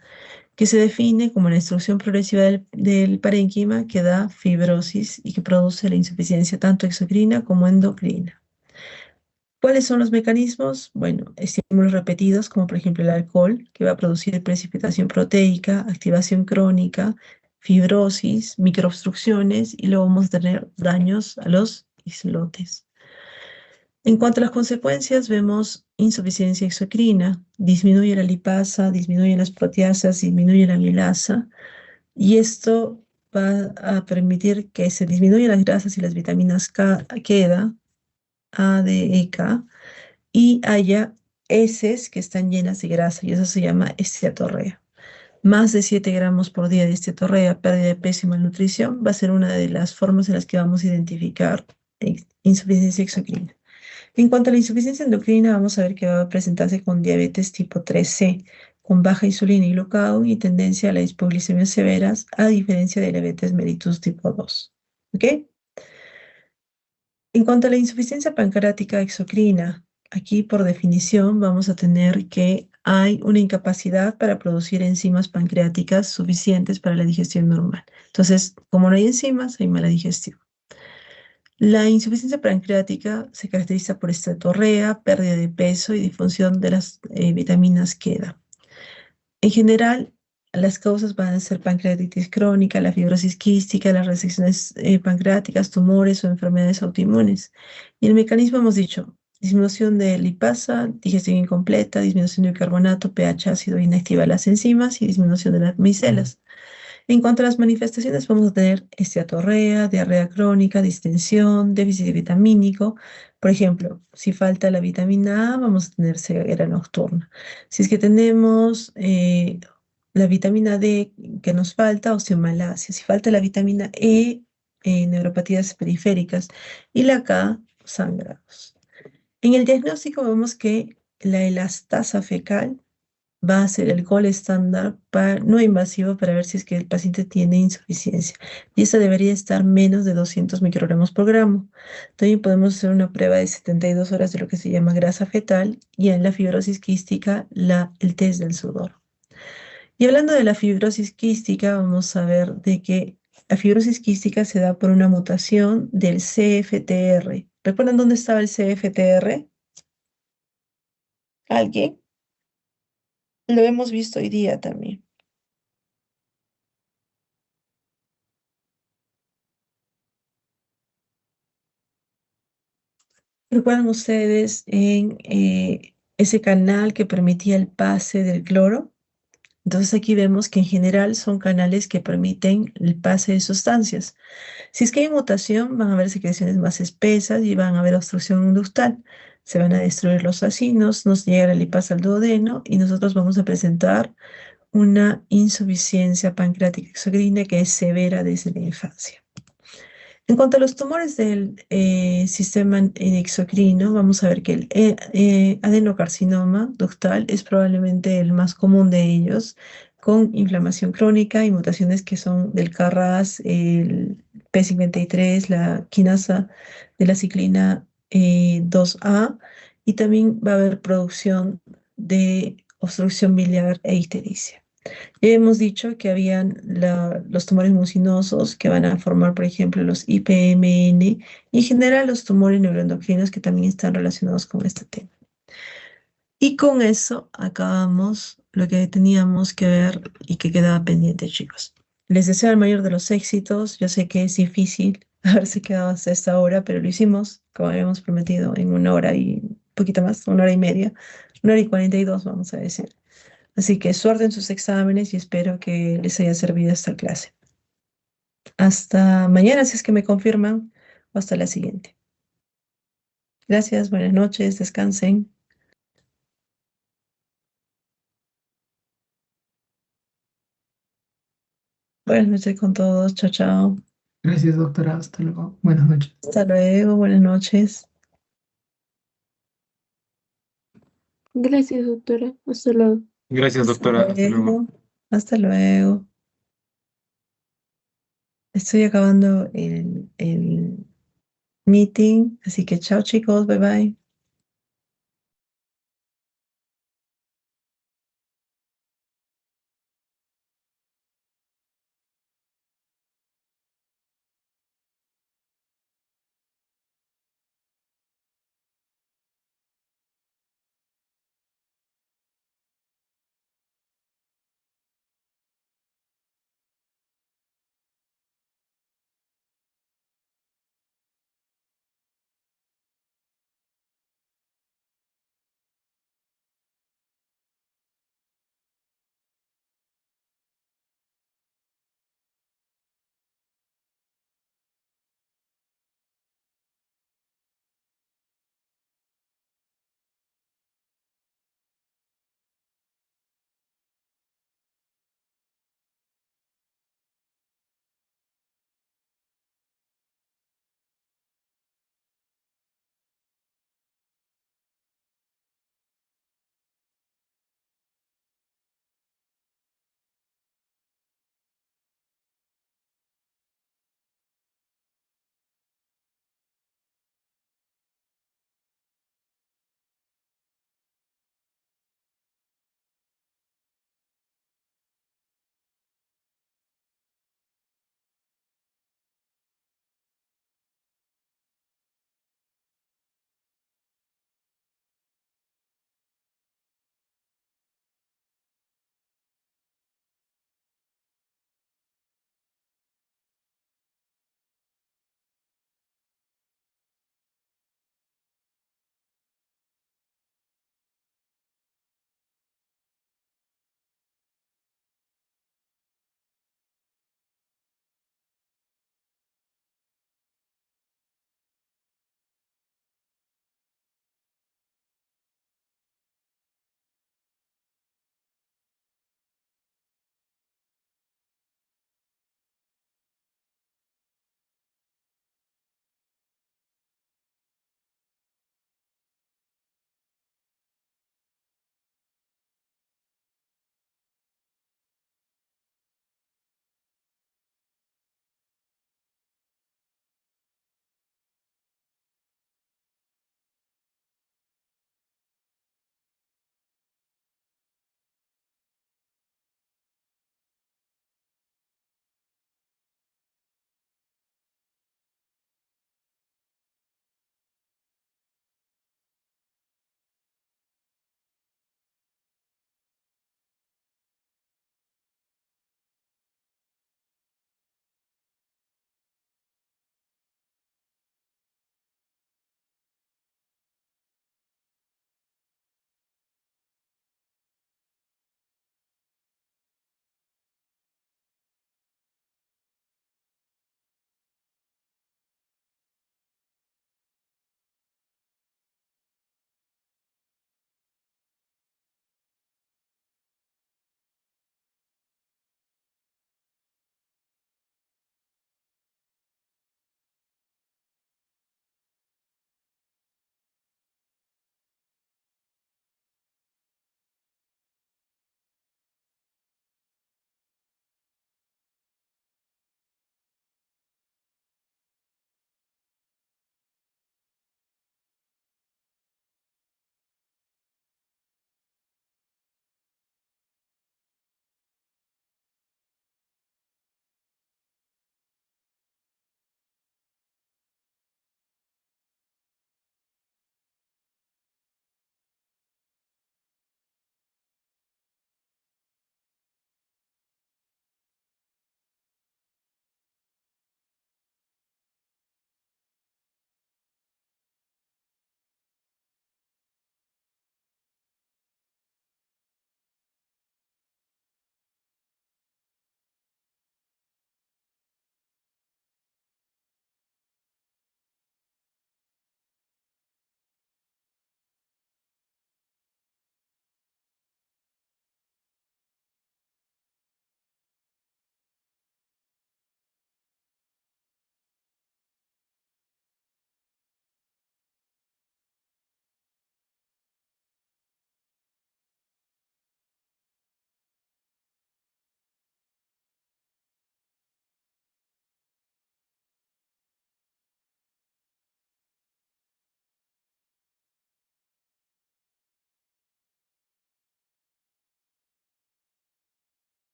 que se define como la destrucción progresiva del parénquima que da fibrosis y que produce la insuficiencia tanto exocrina como endocrina. ¿Cuáles son los mecanismos? Bueno, estímulos repetidos, como por ejemplo el alcohol, que va a producir precipitación proteica, activación crónica, fibrosis, microobstrucciones y luego vamos a tener daños a los islotes. En cuanto a las consecuencias, vemos insuficiencia exocrina, disminuye la lipasa, disminuyen las proteasas, disminuye la amilasa, y esto va a permitir que se disminuyan las grasas y las vitaminas K, queda, A, D, E, K, y haya heces que están llenas de grasa, y eso se llama esteatorrea. Más de 7 gramos por día de esteatorrea, pérdida de peso y malnutrición, va a ser una de las formas en las que vamos a identificar insuficiencia exocrina. En cuanto a la insuficiencia endocrina, vamos a ver que va a presentarse con diabetes tipo 3C, con baja insulina y glucagón y tendencia a la hipoglicemia severas, a diferencia de diabetes mellitus tipo 2. ¿Ok? En cuanto a la insuficiencia pancreática exocrina, aquí por definición vamos a tener que hay una incapacidad para producir enzimas pancreáticas suficientes para la digestión normal. Entonces, como no hay enzimas, hay mala digestión. La insuficiencia pancreática se caracteriza por esteatorrea, pérdida de peso y disfunción de las vitaminas que da. En general, las causas van a ser pancreatitis crónica, la fibrosis quística, las resecciones pancreáticas, tumores o enfermedades autoinmunes. Y el mecanismo hemos dicho, disminución de lipasa, digestión incompleta, disminución de bicarbonato, pH ácido, inactiva las enzimas y disminución de las micelas. En cuanto a las manifestaciones, vamos a tener esteatorrea, diarrea crónica, distensión, déficit vitamínico. Por ejemplo, si falta la vitamina A, vamos a tener ceguera nocturna. Si es que tenemos la vitamina D que nos falta, osteomalacia. Si falta la vitamina E, neuropatías periféricas. Y la K, sangrados. En el diagnóstico vemos que la elastasa fecal va a ser el gol estándar no invasivo para ver si es que el paciente tiene insuficiencia. Y esa debería estar menos de 200 microgramos por gramo. También podemos hacer una prueba de 72 horas de lo que se llama grasa fetal y en la fibrosis quística el test del sudor. Y hablando de la fibrosis quística, vamos a ver de que la fibrosis quística se da por una mutación del CFTR. ¿Recuerdan dónde estaba el CFTR? ¿Alguien? Lo hemos visto hoy día también. ¿Recuerdan ustedes en ese canal que permitía el pase del cloro? Entonces aquí vemos que en general son canales que permiten el pase de sustancias. Si es que hay mutación, van a haber secreciones más espesas y van a haber obstrucción ductal. Se van a destruir los acinos, nos llega la lipasa al duodeno y nosotros vamos a presentar una insuficiencia pancreática exocrina que es severa desde la infancia. En cuanto a los tumores del sistema exocrino, vamos a ver que el adenocarcinoma ductal es probablemente el más común de ellos, con inflamación crónica y mutaciones que son del KRAS, el P53, la quinasa de la ciclina 2A, y también va a haber producción de obstrucción biliar e ictericia. Ya hemos dicho que habían los tumores mucinosos que van a formar, por ejemplo, los IPMN y en general los tumores neuroendocrinos que también están relacionados con este tema. Y con eso acabamos lo que teníamos que ver y que quedaba pendiente, chicos. Les deseo el mayor de los éxitos. Yo sé que es difícil haberse quedado hasta esta hora, pero lo hicimos, como habíamos prometido, en 1 hora y un poquito más, 1 hora y media, 1 hora y 42, vamos a decir. Así que suerte en sus exámenes y espero que les haya servido esta clase. Hasta mañana, si es que me confirman, o hasta la siguiente. Gracias, buenas noches, descansen. Buenas noches con todos, chao, chao. Gracias, doctora. Hasta luego. Buenas noches. Hasta luego, buenas noches. Gracias, doctora. Hasta luego. Gracias, Hasta doctora. Hasta luego. luego, hasta luego. Estoy acabando el meeting, así que chao chicos, bye bye.